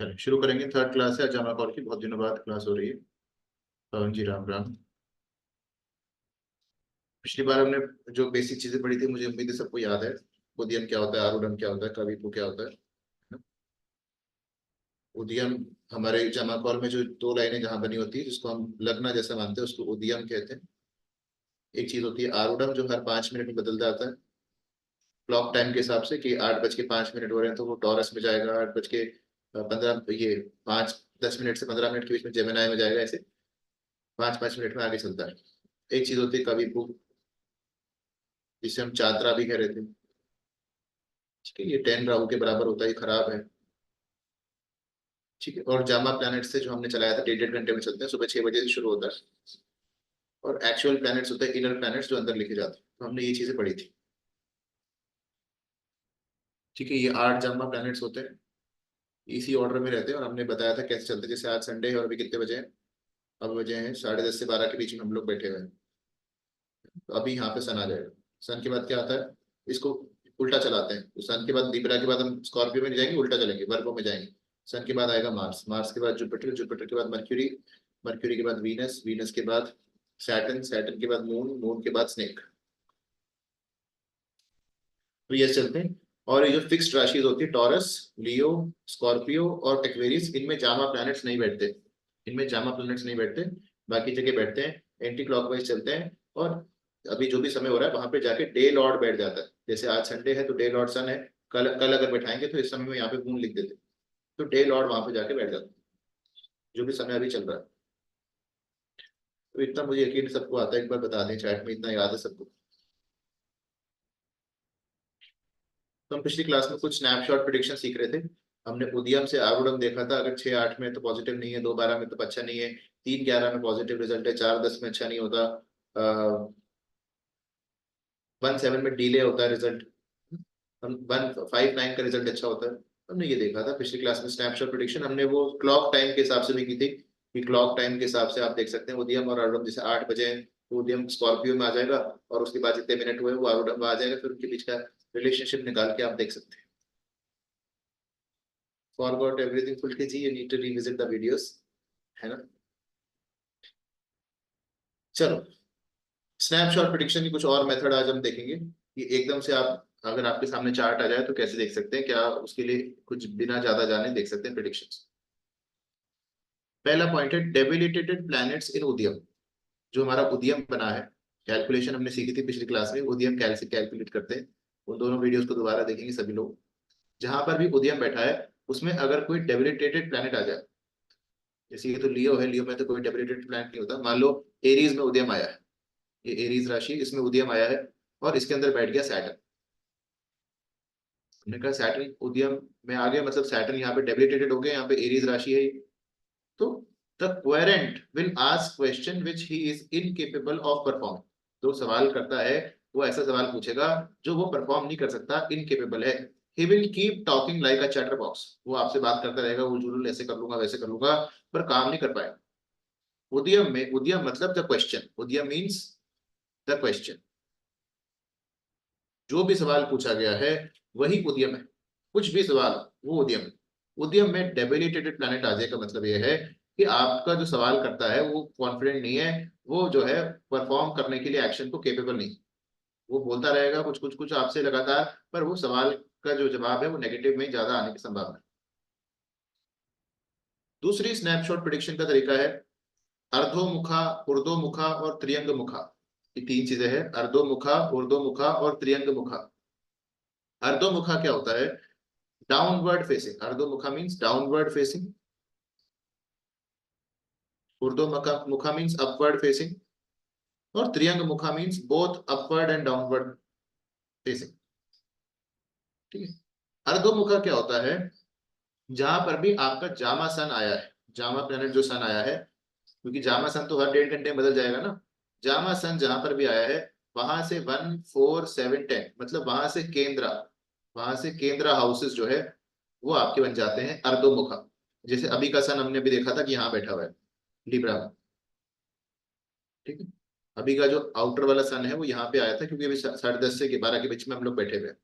चलिए शुरू करेंगे। थर्ड क्लास है जामा कौर की, बहुत दिनों बाद क्लास हो रही है। पवन जी राम राम। पिछली बार हमने जो बेसिक चीजें पढ़ी थी, मुझे उम्मीद है सबको याद है। उदयन क्या होता है, आरूढ़ क्या होता है, कविपु क्या होता है ना? उदयन हमारे जामा कौर में जो दो लाइनें जहां बनी होती है, जिसको हम लगना जैसा मानते हैं, उसको उदयम कहते हैं। एक चीज होती है आरूढ़, जो हर 5 मिनट में बदल जाता है क्लॉक टाइम के हिसाब से, कि 8:05 हो रहे हैं तो वो टॉरस में जाएगा, 8:15, ये 5-10 मिनट से 15 मिनट के बीच में जेमिनाई में जाएगा, ऐसे 5-5 मिनट में आगे चलता है। एक चीज होती है कविपु, जिसे हम चात्रा भी कह रहे थे। ठीक है, ये 10 राहु के बराबर होता है, ये खराब है। ठीक है, और जामा प्लैनेट से जो हमने चलाया था 1.5 घंटे में चलते हैं, सुबह 6 बजे से शुरू होता है। और एक्चुअल प्लैनेट्स होते हैं इनर प्लैनेट्स, जो अंदर लिखे जाते हैं। तो हमने ये चीजें पढ़ी थी। ठीक है, ये 8 जामा प्लैनेट्स होते हैं, इसी ऑर्डर में रहते हैं, और हमने बताया था कैसे चलते हैं। जैसे आज संडे है और अभी कितने बजे हैं? अब बजे हैं 10:30 से 12 के बीच में हम लोग बैठे हुए हैं। तो अभी यहाँ पे सन आ जाएगा। सन के बाद क्या आता है? इसको उल्टा चलाते हैं, तो सन के बाद लिब्रा के बाद हम स्कॉर्पियो में नहीं जाएंगे, उल्टा चलेंगे, वर्गो में जाएंगे। सन के बाद आएगा मार्स, मार्स के बाद जुपिटर, जुपिटर के बाद मर्क्यूरी, मर्क्यूरी के बाद वीनस, वीनस के बाद सैटर्न, सैटर्न के बाद मून, मून के बाद स्नेक। तो ये चलते हैं। और ये जो फिक्स्ड राशि होती है, टॉरस, लियो, स्कॉर्पियो और एक्वेरियस, इनमें जामा प्लैनेट्स नहीं बैठते। इनमें जामा प्लैनेट्स नहीं बैठते, बाकी जगह बैठते हैं। एंटी क्लॉकवाइज चलते हैं। और अभी जो भी समय हो रहा है वहां पे जाके डे लॉर्ड बैठ जाता है। जैसे आज संडे है तो डे लॉर्ड सन है। कल कल अगर बैठाएंगे तो इस समय में यहाँ पे मून लिख देते, तो डे लॉर्ड वहां पे जाके बैठ जाता है, जो भी समय अभी चल रहा है। तो इतना मुझे यकीन सबको आता है, एक बार बता दें चैट में, इतना याद है सबको। तो हम पिछली क्लास में कुछ स्नैपशॉट प्रिडिक्शन सीख रहे थे। हमने उदयम से आरूढ़ देखा था, अगर 6-8 में तो पॉजिटिव नहीं है, 2-12 में तो अच्छा नहीं है, 3-11 में पॉजिटिव रिजल्ट है, 4-10 में अच्छा नहीं होता, 1-7 में डिले होता है रिजल्ट, हम 1-5-9 का रिजल्ट अच्छा होता है। हमने ये देखा था पिछली क्लास में स्नैपशॉट प्रिडिक्शन। हमने वो क्लॉक टाइम के हिसाब से भी की थी, कि क्लॉक टाइम के हिसाब से आप देख सकते हैं उदयम और आरूढ़। जैसे 8 बजे हैं तो उदयम स्कॉर्पियो में आ जाएगा, और उसके बाद जितने मिनट हुए वो आरूढ़ में आ जाएगा, फिर उनके बीच का रिलेशनशिप निकाल के आप देख सकते हैं। Forgot everything फुलके जी, you need to revisit the videos, है ना? चलो, स्नैपशॉट प्रिडिक्शन की कुछ और मेथड आज हम देखेंगे, कि एकदम से आप, अगर आपके सामने चार्ट आ जाए तो कैसे देख सकते हैं, क्या उसके लिए कुछ बिना ज्यादा जाने देख सकते हैं प्रिडिक्शंस। पहला पॉइंट है डेबिलिटेटेड प्लैनेट्स इन उदयम। जो हमारा उदयम बना है, कैलकुलेशन हमने सीखी थी पिछली क्लास में, उदयम कैसे कैलकुलेट करते हैं, उन दोनों वीडियोस को दोबारा देखेंगे सभी लोग। जहां पर भी उदयम बैठा है, उसमें अगर कोई डेबिलिटेटेड प्लैनेट आ जाए, जैसे ये तो लियो है, लियो में तो कोई डेबिलिटेड प्लैनेट नहीं होता। मान लो एरीज में उदयम आया है, ये एरीज राशि, इसमें उदयम आया है, और इसके अंदर बैठ गया सैटर्न। हमने कहा सैटर्न उदयम में आ गया, मतलब सैटर्न यहाँ पे डेबिलिटेटेड हो गया, यहाँ पे एरीज राशि है। तो the querent will ask question which he is incapable of perform. जो सवाल करता है वो ऐसा सवाल पूछेगा जो वो परफॉर्म नहीं कर सकता, इनकेपेबल है। He will keep talking like a chatter box. वो आपसे बात करता रहेगा, वो जरूर ऐसे कर लूंगा वैसे कर लूंगा, पर काम नहीं कर पाएगा। उदयम में, उदयम मतलब the question, Udyam means the question. जो भी सवाल पूछा गया है वही उदयम है, कुछ भी सवाल, वो उदयम है। उदयम में डेबिलिटेटेड प्लैनेट आ जाए का मतलब यह है कि आपका जो सवाल करता है वो कॉन्फिडेंट नहीं है, वो जो है परफॉर्म करने के लिए एक्शन को केपेबल नहीं। वो बोलता रहेगा कुछ कुछ कुछ आपसे लगातार, पर वो सवाल का जो जवाब है वो नेगेटिव में ही ज्यादा आने की संभावना है। दूसरी स्नैपशॉट प्रिडिक्शन का तरीका है अर्धोमुखा, ऊर्ध्वमुखा और त्रियंगमुखा। ये तीन चीजें हैं, अर्धोमुखा, ऊर्ध्वमुखा और त्रियंगमुखा। अर्धोमुखा क्या होता है? Downward facing. अर्धोमुखा मीन्स डाउनवर्ड फेसिंग, ऊर्ध्वमुखा मुखा मीन्स अपवर्ड फेसिंग, और त्रियंग मुखा means both upward and downward facing. ठीक है, अर्धोमुखा क्या होता है? जहां पर भी आपका जामा सन आया है, जामा प्लेनेट जो सन आया है, क्योंकि जामा सन तो हर 1.5 घंटे में बदल जाएगा ना। जामा सन जहां पर भी आया है, वहां से 1, 4, 7, 10, मतलब वहां से केंद्रा हाउसेस जो है वो आपके बन जाते हैं अर्धोमुखा। जैसे अभी का सन हमने भी देखा था कि यहाँ बैठा हुआ है लिब्रा में। ठीक है, अभी का जो आउटर वाला सन है वो यहाँ पे आया था, क्योंकि अभी 10:30 से 12 के बीच में हम लोग बैठे हुए हैं।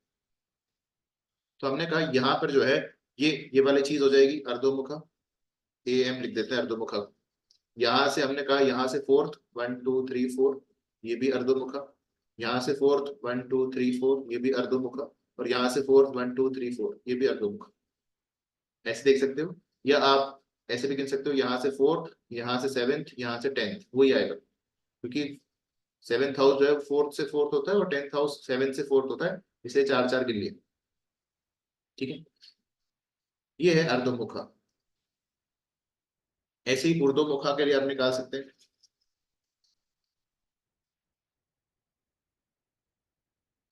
तो हमने कहा यहाँ पर जो है, ये वाली चीज हो जाएगी अर्धोमुखा, AM लिख देते हैं अर्धोमुखा। यहां से हमने कहा यहाँ से फोर्थ 1 2 3 4, ये भी अर्धोमुखा। यहाँ से फोर्थ 1 2 3 4, ये भी अर्धोमुखा। और यहाँ से फोर्थ 1 2 3 4, ये भी अर्धोमुखा। ऐसे देख सकते हो, या आप ऐसे भी गिन सकते हो, यहाँ से फोर्थ, यहाँ से सेवेंथ, यहाँ से 10th, वही आएगा, क्योंकि 7th हाउस जो है फोर्थ से फोर्थ होता है और 10th हाउस 7th से फोर्थ होता है, इसलिए 4 4 गिन लिए। ठीक है, ये है अर्धोमुखा। ऐसे ही ऊर्ध्वमुखा के लिए आप निकाल सकते हैं।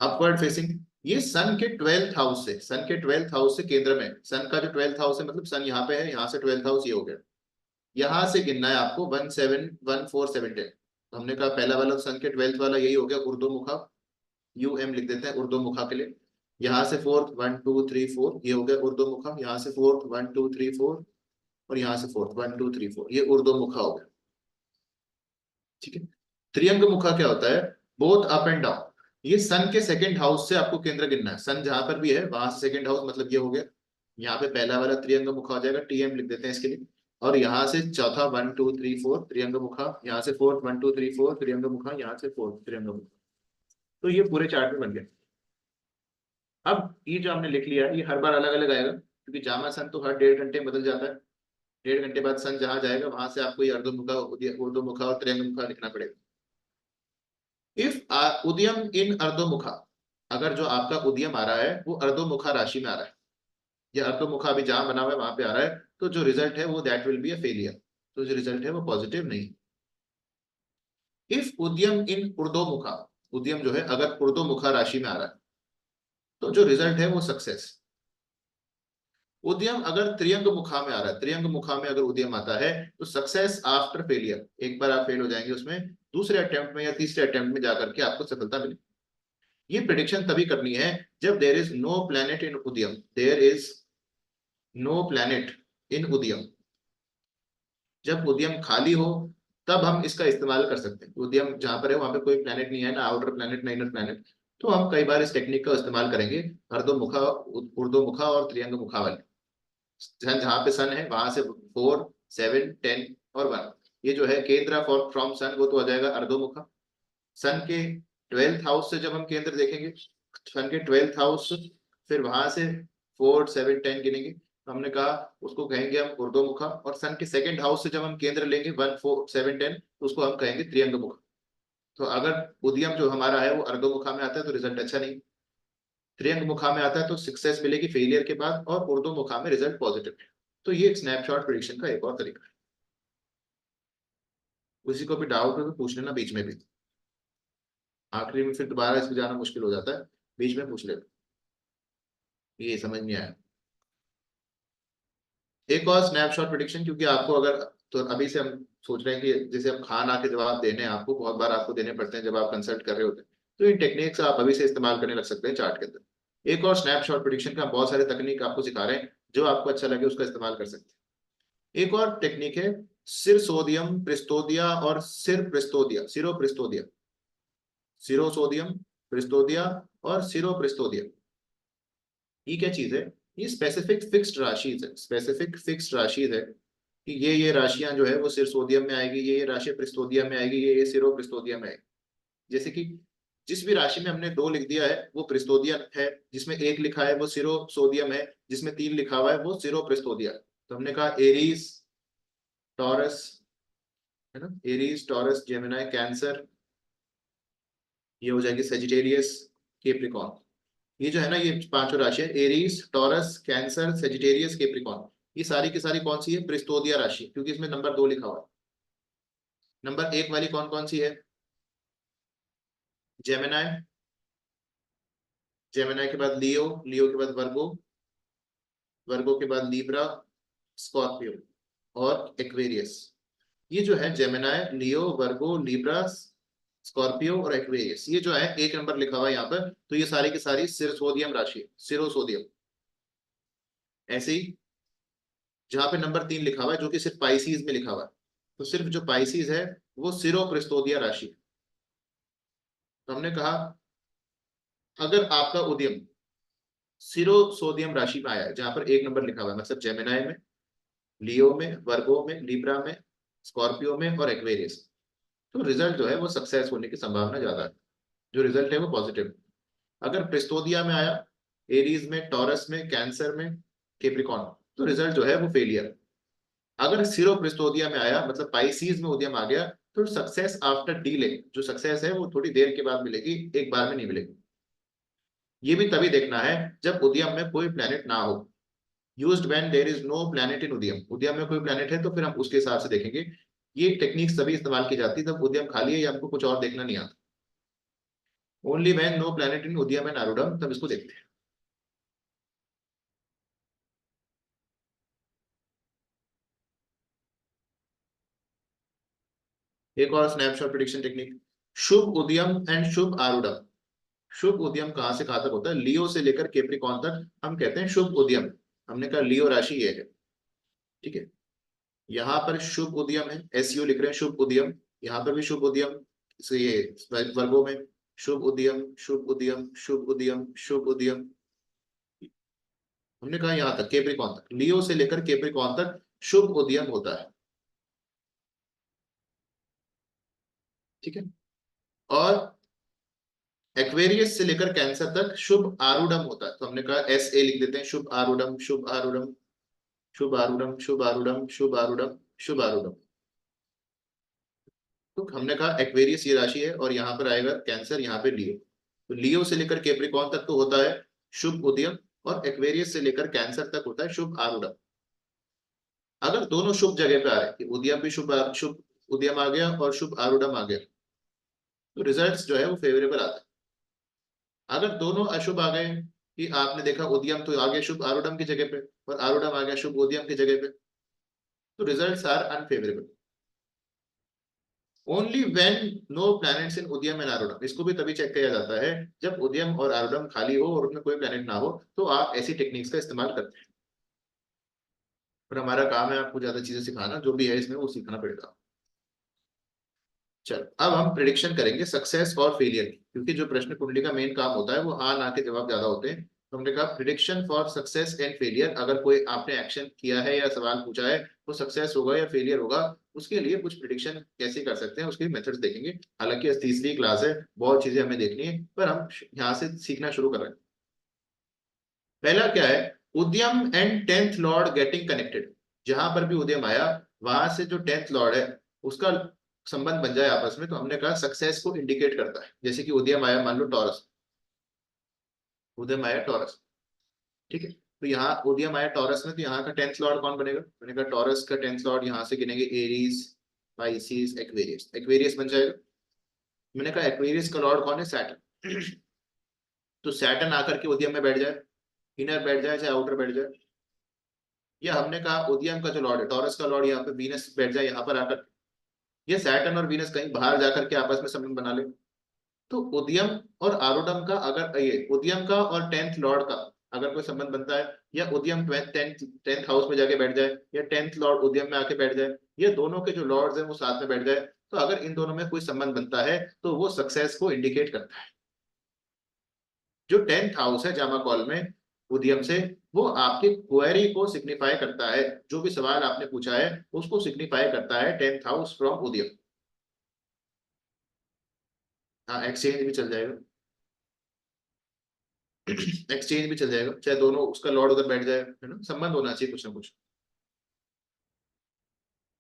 अपवर्ड फेसिंग, ये सन के 12th हाउस से, सन के 12th हाउस से केंद्र में, सन का जो 12th हाउस है, मतलब सन यहाँ पे है, यहाँ से 12th हाउस ये हो गया, यहाँ से गिनना है आपको 1 7 1 4 7 10। हमने कहा पहला वाला सन के 12th वाला यही हो गया ऊर्ध्वमुखा, UM लिख देते हैं ऊर्ध्वमुखा के लिए। यहाँ से फोर्थ 1 2 3 4, ये हो गया ऊर्ध्वमुखा। यहाँ से फोर्थ 1 2 3 4, और यहाँ से फोर्थ 1 2 3 4, ये ऊर्ध्वमुखा हो गया। ठीक है, त्रियंग मुखा क्या होता है, बोथ अप एंड डाउन। ये सन के सेकंड हाउस से आपको केंद्र गिनना है, सन जहां पर भी है वहां से सेकंड हाउस, मतलब ये हो गया। यहाँ पे पहला वाला त्रियंग मुखा हो जाएगा, TM लिख देते हैं इसके लिए। और यहाँ से चौथा 1 2 3 4 त्रियंग मुखा, यहाँ से फोर्थ 1 2 3 4 त्रियंग मुखा, यहाँ से फोर्थ त्रियंग मुखा। तो ये पूरे चार्ट में बन गया। अब ये जो हमने लिख लिया ये हर बार अलग अलग आएगा, क्योंकि जामा सन तो हर 1.5 घंटे में बदल जाता है। 1.5 घंटे बाद सन जहां जाएगा वहां से आपको ये अर्धमुखा, ऊर्ध्वमुखा और त्रियंग मुखा लिखना पड़ेगा। इफ उदयम इन अर्धोमुखा, अगर जो आपका उदयम आ रहा है वो अर्धोमुखा राशि में आ रहा है, या अर्धोमुखा अभी जहां बना हुआ है वहां पे आ रहा है, तो जो रिजल्ट है वो that will be a failure, तो जो रिजल्ट है वो पॉजिटिव नहीं। इफ उदयम इन ऊर्ध्वमुखा, उदयम जो है अगर ऊर्ध्वमुखा राशि में आ रहा है, तो जो रिजल्ट है वो सक्सेस। उदयम अगर त्रियंग मुखा में आ रहा है, त्रियंग मुखा में अगर उदयम आता है तो सक्सेस आफ्टर फेलियर, एक बार आप फेल हो जाएंगे उसमें, दूसरे अटेम्प्ट में या तीसरे अटेम्प्ट में जाकर के आपको सफलता मिलेगी। ये प्रिडिक्शन तभी करनी है जब there is no planet in उदयम, there is no planet in उदयम। जब उदयम खाली हो तब हम इसका इस्तेमाल कर सकते हैं। उदयम जहां पर है वहां पे कोई प्लैनेट नहीं है, ना आउटर प्लैनेट ना इनर प्लैनेट, तो हम कई बार इस टेक्निक का इस्तेमाल करेंगे, अर्धोमुखा ऊर्ध्वमुखा और त्रियंग मुखा वाले। जहां पे सन है वहां से 4 7 10 और 1, ये जो है केंद्र फॉर फ्रॉम सन, वो तो आ जाएगा अर्धोमुखा। सन के 12th हाउस से जब हम केंद्र देखेंगे, सन के 12th हाउस, फिर वहां से 4 7 10 गिनेंगे, तो हमने कहा उसको कहेंगे हम ऊर्ध्वमुखा। और सन के सेकंड हाउस से जब हम केंद्र लेंगे 1 4 7 10, तो उसको हम कहेंगे त्रियंगमुखा। तो अगर उदयम जो हमारा है वो अर्धोमुखा में आता है तो रिजल्ट अच्छा नहीं, त्रियंगमुखा में आता है तो सक्सेस मिलेगी फेलियर के बाद, और ऊर्ध्वमुखा में रिजल्ट पॉजिटिव है। तो ये एक स्नैपशॉट प्रिडिक्शन का एक और तरीका है। किसी को भी डाउट हो तो पूछ लेना बीच में भी, आखिरी में फिर दोबारा इसमें जाना मुश्किल हो जाता है, बीच में पूछ लेना ये समझ नहीं आया। एक और स्नैपशॉट प्रिडिक्शन, क्योंकि आपको अगर, तो अभी से हम सोच रहे हैं कि जैसे हम खान आके जवाब देने हैं, आपको बहुत बार आपको देने पड़ते हैं जब आप कंसल्ट कर रहे होते हैं, तो इन टेक्निक्स आप अभी से इस्तेमाल करने लग सकते हैं चार्ट के अंदर। एक और स्नैपशॉट प्रिडिक्शन का बहुत सारे तकनीक आपको सिखा रहे हैं, जो आपको अच्छा लगे उसका इस्तेमाल कर सकते हैं। एक और टेक्निक है सिर सोडियम प्रिस्तोदिया और सिर प्रिस्तोदिया, सिरो प्रिस्तोदिया, सिरो सोडियम प्रिस्तोदिया और सिरो प्रिस्तोदिया। ये क्या चीज है, ये स्पेसिफिक फिक्स्ड राशिज है, स्पेसिफिक फिक्स्ड राशिज है कि ये राशियां जो है वो सिर सोडियम में आएगी, ये राशि प्रिस्तोदियम में आएगी, ये सिरो प्रिस्तोदियम में आएगी। जैसे कि जिस भी राशि में हमने 2 लिख दिया है वो प्रिस्तोदियम है, जिसमें 1 लिखा है वो सिरो सोडियम है, जिसमें 3 लिखा हुआ है वो सिरो प्रिस्तोदिया। तो हमने कहा एरीज टॉरस, है ना, एरीज टॉरस जेमिनी कैंसर, ये हो जाएगी सेजिटेरियस केप्रिकॉन। ये जो है ना ये पांचों राशि है, Aries taurus cancer Sagittarius Capricorn, ये सारी की सारी कौन सी है, प्रिस्तोदिया राशि, क्योंकि इसमें नंबर 2 लिखा हुआ है। नंबर 1 वाली कौन कौन सी है, जेमिनाई, जेमिनाई के बाद लियो, लियो के बाद वर्गो, वर्गो के बाद लीब्रा, स्कॉर्पियो और एक्वेरियस। ये जो है जेमिनाई, लियो, वर्गो, लीब्रा, स्कॉर्पियो और एक्वेरियस, ये जो है 1 नंबर लिखा हुआ है यहाँ पर, तो ये सारी की सारी सिरसोदियम राशि है, सिरोसोदियम। ऐसे ही जहां पे नंबर 3 लिखा हुआ है जो कि सिर्फ पाइसीज में लिखा हुआ है, तो सिर्फ जो पाइसीज है वो सिरो प्रिस्तोदिया राशि है। तो हमने कहा अगर आपका उदयम सिरो सोडियम राशि में आया है, जहां पर 1 नंबर लिखा हुआ है, मतलब जेमिनाई में, लियो में, वर्गो में, लिब्रा में, स्कॉर्पियो में और एक्वेरियस, तो रिजल्ट जो है वो सक्सेस होने की संभावना ज्यादा है, जो रिजल्ट है वो पॉजिटिव। अगर प्रिस्तोदिया में आया, एरीज में, टॉरस में, कैंसर में, केप्रिकॉन, तो रिजल्ट जो है वो फेलियर। अगर सिरो प्रिस्तोदिया में आया, मतलब पाइसीज में उद्यम आ गया, तो सक्सेस आफ्टर डीले, जो सक्सेस है वो थोड़ी देर के बाद मिलेगी, एक बार में नहीं मिलेगी। ये भी तभी देखना है जब उद्यम में कोई प्लेनेट ना हो। Used when there is no planet in उद्यम, उद्यम में कोई प्लेनेट है तो फिर हम उसके हिसाब से देखेंगे। ये टेक्निक तभी इस्तेमाल की जाती है जब उद्यम खाली है या हमको कुछ और देखना नहीं आता। Only when no planet in उद्यम एंड आरूढ़म, तब इसको देखते हैं। एक और स्नैपशॉट प्रेडिक्शन टेक्निक, शुभ उद्यम एंड शुभ आरूढ़म। शुभ उद्यम कहां से कहां तक होता है? लियो से लेकर केप्रिकॉन तक हम कहते हैं शुभ उद्यम। हमने कहा लियो राशि ये है, ठीक है। यहाँ पर शुभ उद्यम है, एसयू लिख रहे हैं, शुभ उद्यम। यहाँ पर भी शुभ उद्यम, इसलिए ये वर्गों में शुभ उद्यम, शुभ उद्यम, शुभ उद्यम, शुभ उद्यम। हमने कहा यहाँ तक केप्रिकॉन तक, लियो से लेकर केप्रिकॉन तक शुभ उद्यम होता है, ठीक है। और एक्वेरियस से लेकर कैंसर तक शुभ आरूढ़म होता है, तो हमने कहा एस ए लिख देते हैं, शुभ आरूढ़म, शुभ आरूढ़म, शुभ आरूढ़म, शुभ आरूढ़म, शुभ आरूढ़म, शुभ आरूढ़म। तो हमने कहा एक्वेरियस ये राशि है, और यहाँ पर आएगा कैंसर, यहाँ पे लियो। तो लियो से लेकर केप्रिकॉन तक तो होता है शुभ उदयम, और एक्वेरियस से लेकर कैंसर तक होता है शुभ आरूढ़। अगर दोनों शुभ जगह पे आ रहे हैं कि उदयम भी शुभ शुभ उदयम आ गया और शुभ आरूढ़ आ गया, तो रिजल्ट्स जो है वो फेवरेबल आता है। अगर दोनों अशुभ आ गए, कि आपने देखा उदयम तो आ गया शुभ आरूढ़ की जगह पे और आरूढ़ आ गया शुभ उदयम की जगह पे, तो results are unfavourable. Only when no planets in उदयम एंड आरूढ़, इसको भी तभी चेक किया जाता है जब उदयम और आरूढ़ खाली हो और उनमें कोई प्लैनेट ना हो, तो आप ऐसी टेक्निक्स का इस्तेमाल करते हैं। पर हमारा काम है आपको ज्यादा चीजें सिखाना, जो भी है इसमें वो सीखना पड़ेगा। चलो अब हम प्रिडिक्शन करेंगे सक्सेस और फेलियर की, क्योंकि जो प्रश्न कुंडली का मेन काम होता है वो हाँ ना के जवाब ज्यादा होते हैं। तो हमने कहा prediction for success and failure, अगर कोई आपने एक्शन किया है या सवाल पूछा है, वो सक्सेस होगा या फेलियर होगा, उसके लिए कुछ प्रिडिक्शन कैसे कर सकते हैं उसके मेथड्स देखेंगे। हालांकि आज तीसरी क्लास है, बहुत चीजें हमें देखनी है, पर हम यहाँ से सीखना शुरू कर रहे हैं। पहला क्या है? उद्यम and tenth Lord getting connected. जहां पर भी उद्यम आया, वहां से जो टेंथ लॉर्ड है उसका संबंध बन जाए आपस में, तो हमने कहा सक्सेस को इंडिकेट करता है। जैसे कि उद्यम आया, मान लो टॉरस, उद्यम आया टॉरस, ठीक है। तो यहाँ उद्यम आया टॉरस में, तो यहाँ का टेंथ लॉर्ड कौन बनेगा? मैंने कहा टॉरस का टेंथ लॉर्ड यहाँ से गिनेंगे एरीज, पाइसिस, एक्वेरियस, एक्वेरियस बन जाएगा। मैंने कहा एक्वेरियस का लॉर्ड कौन है? सैटर्न। तो सैटर्न आकर के उद्यम में बैठ जाए, इनर बैठ जाए चाहे आउटर बैठ जाए, या हमने कहा उदयम का जो लॉर्ड है, टॉरस का लॉर्ड यहाँ पे वीनस बैठ जाए यहाँ पर आकर, ये सैटर्न और वीनस कहीं बाहर जाकर के आपस में संबंध बना ले। तो उदयम और आरूढ़ का, अगर ये उदयम का और टेंथ लॉर्ड का अगर कोई संबंध बनता है, या उदयम टेंथ टेंथ हाउस में जाके बैठ जाए, या टेंथ लॉर्ड उदयम में आके बैठ जाए, ये दोनों के जो लॉर्ड्स हैं वो साथ में बैठ जाए, तो अगर इन दोनों में कोई संबंध बनता है तो वो सक्सेस को इंडिकेट करता है। जो टेंथ हाउस है जामा कॉल में उदयम से, वो आपकी क्वेरी को सिग्निफाई करता है, जो भी सवाल आपने पूछा है उसको सिग्निफाई करता है टेंथ हाउस फ्रॉम उदयम। हाँ, एक्सचेंज भी चल जाएगा। एक्सचेंज भी चल जाएगा, चाहे दोनों उसका लॉर्ड उधर बैठ जाए, है ना, संबंध होना चाहिए कुछ ना कुछ।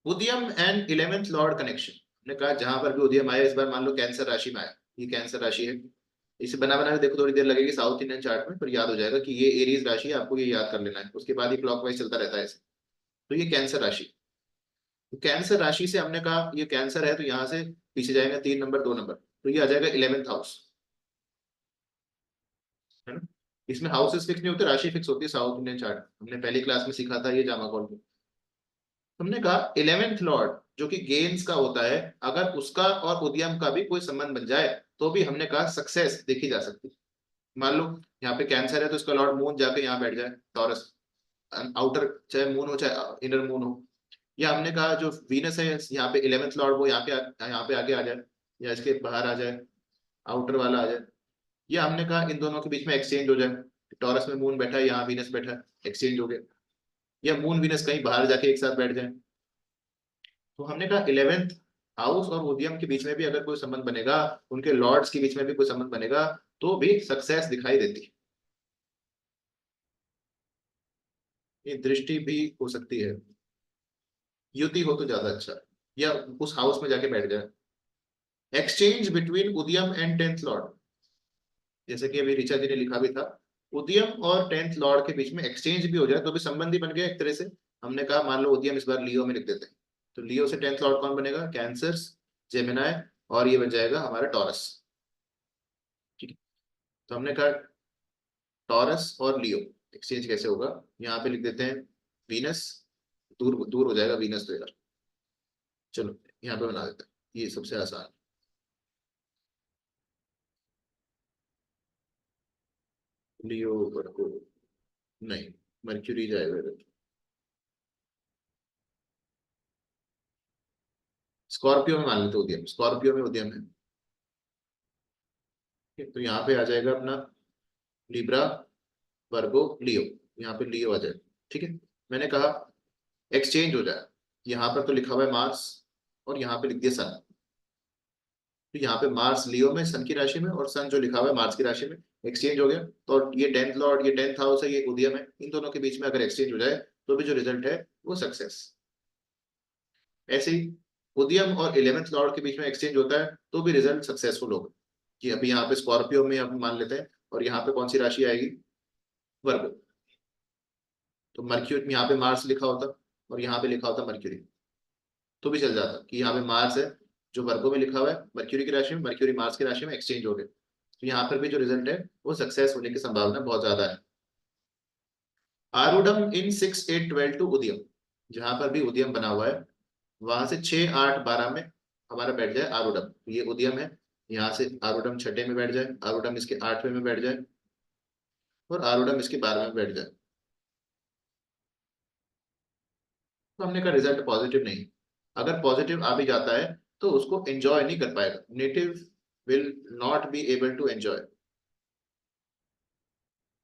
उदयम एंड इलेवेंथ लॉर्ड कनेक्शन, हमने कहा जहां पर भी उदयम आया, इस बार मान लो कैंसर राशि में आया, ये कैंसर राशि है, इसे बना बना के देखो, थोड़ी देर लगेगी साउथ इंडियन चार्ट में, पर याद हो जाएगा कि ये एरीज राशि है, आपको ये याद कर लेना है, उसके बाद ही क्लॉकवाइज चलता रहता है ऐसे। तो ये कैंसर राशि, तो कैंसर राशि से हमने कहा ये कैंसर है, तो यहाँ से पीछे जाएगा 3 नंबर 2 नंबर, तो ये आ जाएगा 11th हाउस, है ना। इसमें हाउसेस फिक्स नहीं होते, राशि फिक्स होती है साउथ इंडियन चार्ट, हमने पहली क्लास में सीखा था ये जामा कॉल में। हमने कहा 11th लॉर्ड जो कि गेन्स का होता है, अगर उसका और उदयम का भी कोई संबंध बन जाए, तो भी हमने कहा सक्सेस देखी जा सकती है। मान लो यहाँ पे कैंसर है, तो इसका लॉर्ड मून जाके यहाँ बैठ जाए टॉरस, आउटर चाहे मून हो चाहे इनर मून हो, या हमने कहा जो वीनस है यहाँ पे 11th लॉर्ड, वो यहाँ पे आगे आ जाए, या इसके बाहर आ जाए, आउटर वाला आ जाए, या हमने कहा इन दोनों के बीच में एक्सचेंज हो जाए, टॉरस में मून बैठा है, यहाँ वीनस बैठा है, एक्सचेंज हो गया। या मून वीनस कहीं बाहर जाके एक साथ बैठ जाए। तो हमने कहा 11th हाउस और उदयम के बीच में भी अगर कोई संबंध बनेगा, उनके लॉर्ड्स के बीच में भी कोई संबंध बनेगा, तो भी सक्सेस दिखाई देती है। ये दृष्टि भी हो सकती है, युति हो तो ज्यादा अच्छा है, या उस हाउस में जाके बैठ जाए। Exchange between Udyam and 10th Lord, जैसे कि अभी ऋचा जी ने लिखा भी था, उदयम और 10th लॉर्ड के बीच में एक्सचेंज भी हो जाए तो भी संबंध ही बन गया एक तरह से। हमने कहा मान लो उदयम इस बार लियो में लिख देते हैं, तो लियो से 10th लॉर्ड कौन बनेगा, कैंसर, जेमिनाई, और ये बन जाएगा हमारा टॉरस। ठीक है, तो हमने कहा टॉरस और लियो एक्सचेंज कैसे होगा, यहाँ पे लिख देते हैं वीनस, दूर दूर हो जाएगा वीनस तो यार, चलो यहाँ पे बना देते हैं, ये सबसे आसान। लियो वर्गो, नहीं, मर्क्यूरी जाएगा इधर। स्कॉर्पियो में मान लेते हैं उदयम, स्कॉर्पियो में उदयम है। ठीक है, तो यहाँ पे आ जाएगा अपना लिब्रा, वर्गो, लियो, यहाँ पे लियो आ जाए। ठीक है, मैंने कहा एक्सचेंज हो जाए, यहाँ पर तो लिखा हुआ है मार्स, और यहाँ पे लिख दिया सन। तो यहाँ पे मार्स लियो में सन की राशि में, और सन जो लिखा हुआ है मार्स की राशि में, एक्सचेंज हो गया। तो ये 10th लॉर्ड, ये 10th हाउस है, ये उदयम है, इन दोनों के बीच में अगर एक्सचेंज हो जाए तो भी जो रिजल्ट है वो सक्सेस। ऐसे ही उदयम और 11th लॉर्ड के बीच में एक्सचेंज होता है तो भी रिजल्ट सक्सेसफुल होगा। कि अभी यहाँ पे स्कॉर्पियो में हम मान लेते हैं, और यहाँ पे कौन सी राशि आएगी, वर्गो। तो मर्क्यूरी, यहाँ पे मार्स लिखा होता और यहाँ पे लिखा होता मर्क्यूरी, तो भी चल जाता कि यहाँ पे मार्स है जो वर्गो में लिखा हुआ है मर्क्यूरी की राशि में, मर्क्यूरी मार्स की राशि में एक्सचेंज हो गए, तो यहाँ पर भी जो रिजल्ट है वो सक्सेस होने की संभावना बहुत ज्यादा है। आरूढ़म इन 6, 8, 12 टू उदयम, जहां पर भी उदयम बना हुआ है वहां से 6, 8, 12 में हमारा बैठ जाए आरूढ़म, ये उदयम है, यहाँ से आरूढ़म छठे में बैठ जाए, आरूढ़म इसके 8वें में बैठ जाए, और आरूढ़म इसके 12वें में बैठ जाए, तो हमने कहा रिजल्ट पॉजिटिव नहीं। अगर पॉजिटिव आ भी जाता है तो उसको एंजॉय नहीं कर पाएगा, native will not be able to enjoy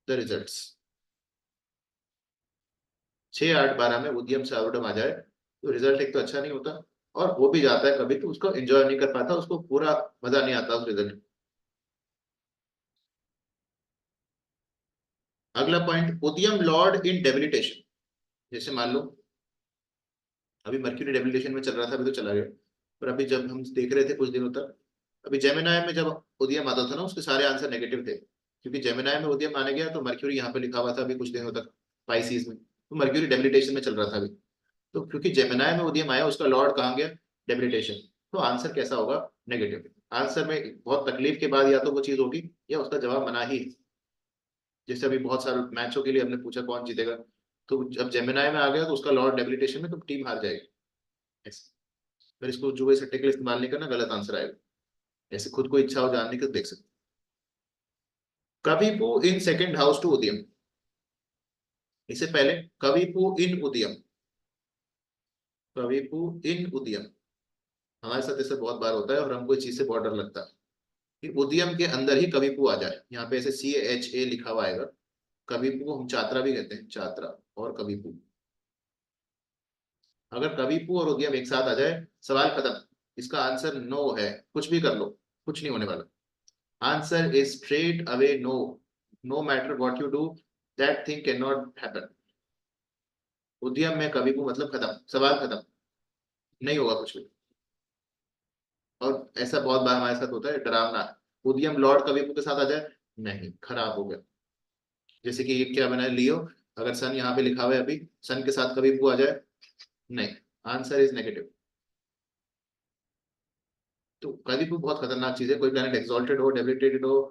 the results. 6, 8, 12 में उद्यम से आरूढ़ आ जाए तो रिजल्ट एक तो अच्छा नहीं होता, और वो भी जाता है कभी तो उसको एंजॉय नहीं कर पाता, उसको पूरा मजा नहीं आता उस रिजल्ट। अगला पॉइंट, उदयम लॉर्ड इन डेबिलिटेशन, जैसे मान लो अभी मर्क्यूरी डेबिलिटेशन में चल रहा था, अभी तो चला गया, पर अभी जब हम देख रहे थे कुछ दिनों तक, अभी जेमिनाई में जब उदयम आता था ना उसके सारे आंसर नेगेटिव थे, क्योंकि जेमिनाई में उदयम आने गया तो मर्क्यूरी यहाँ पे लिखा हुआ था अभी कुछ दिनों तक पाइसिस में, तो मर्क्यूरी डेबिलिटेशन में चल रहा था अभी। तो क्योंकि जेमिनाई में उदयम आया, उसका लॉर्ड कहाँ गया, डेबिलिटेशन, तो आंसर कैसा होगा, नेगेटिव। आंसर में बहुत तकलीफ के बाद या तो वो चीज होगी या उसका जवाब मना ही। जैसे अभी बहुत सारे मैचों के लिए हमने पूछा कौन जीतेगा, तो जब जेमिनाई में आ गया तो उसका लॉर्ड डेबिलिटेशन में, तो टीम हार जाएगी ऐसे। फिर इसको जुए सट्टे के लिए इस्तेमाल नहीं करना, गलत आंसर आएगा। ऐसे खुद को इच्छा हो जानने की तो देख सकते। कविपु इन सेकंड हाउस टू उदयम, इससे पहले कविपु इन उदयम, कविपु इन उदयम, हमारे साथ ऐसे बहुत बार होता है और हमको इस चीज से बहुत डर लगता है कि उदयम के अंदर ही कविपु आ जाए। यहाँ पे ऐसे CHA लिखा हुआ आएगा, कविपु हम चात्रा भी कहते हैं, चात्रा और कविपु। अगर कविपु और उदयम एक साथ आ जाए, सवाल खत्म, इसका आंसर नो है, कुछ भी कर लो कुछ नहीं होने वाला। Answer is straight away no, no matter what you do that thing can not happen. उद्यम में कविपु मतलब खत्म, सवाल खत्म, नहीं होगा कुछ भी। और ऐसा बहुत बार हमारे साथ होता है, डरावना, उद्यम लॉर्ड कविपु के साथ आ जाए, नहीं खराब हो गया। जैसे कि ये क्या बना है, लियो, अगर सन यहाँ पे लिखा हुआ है अभी, सन के साथ कविपु आ जाए, नहीं, आंसर इज नेगेटिव। तो कविपु बहुत खतरनाक चीज है, कोई प्लैनेट एक्सॉल्टेड हो, डेबिलिटेटेड हो,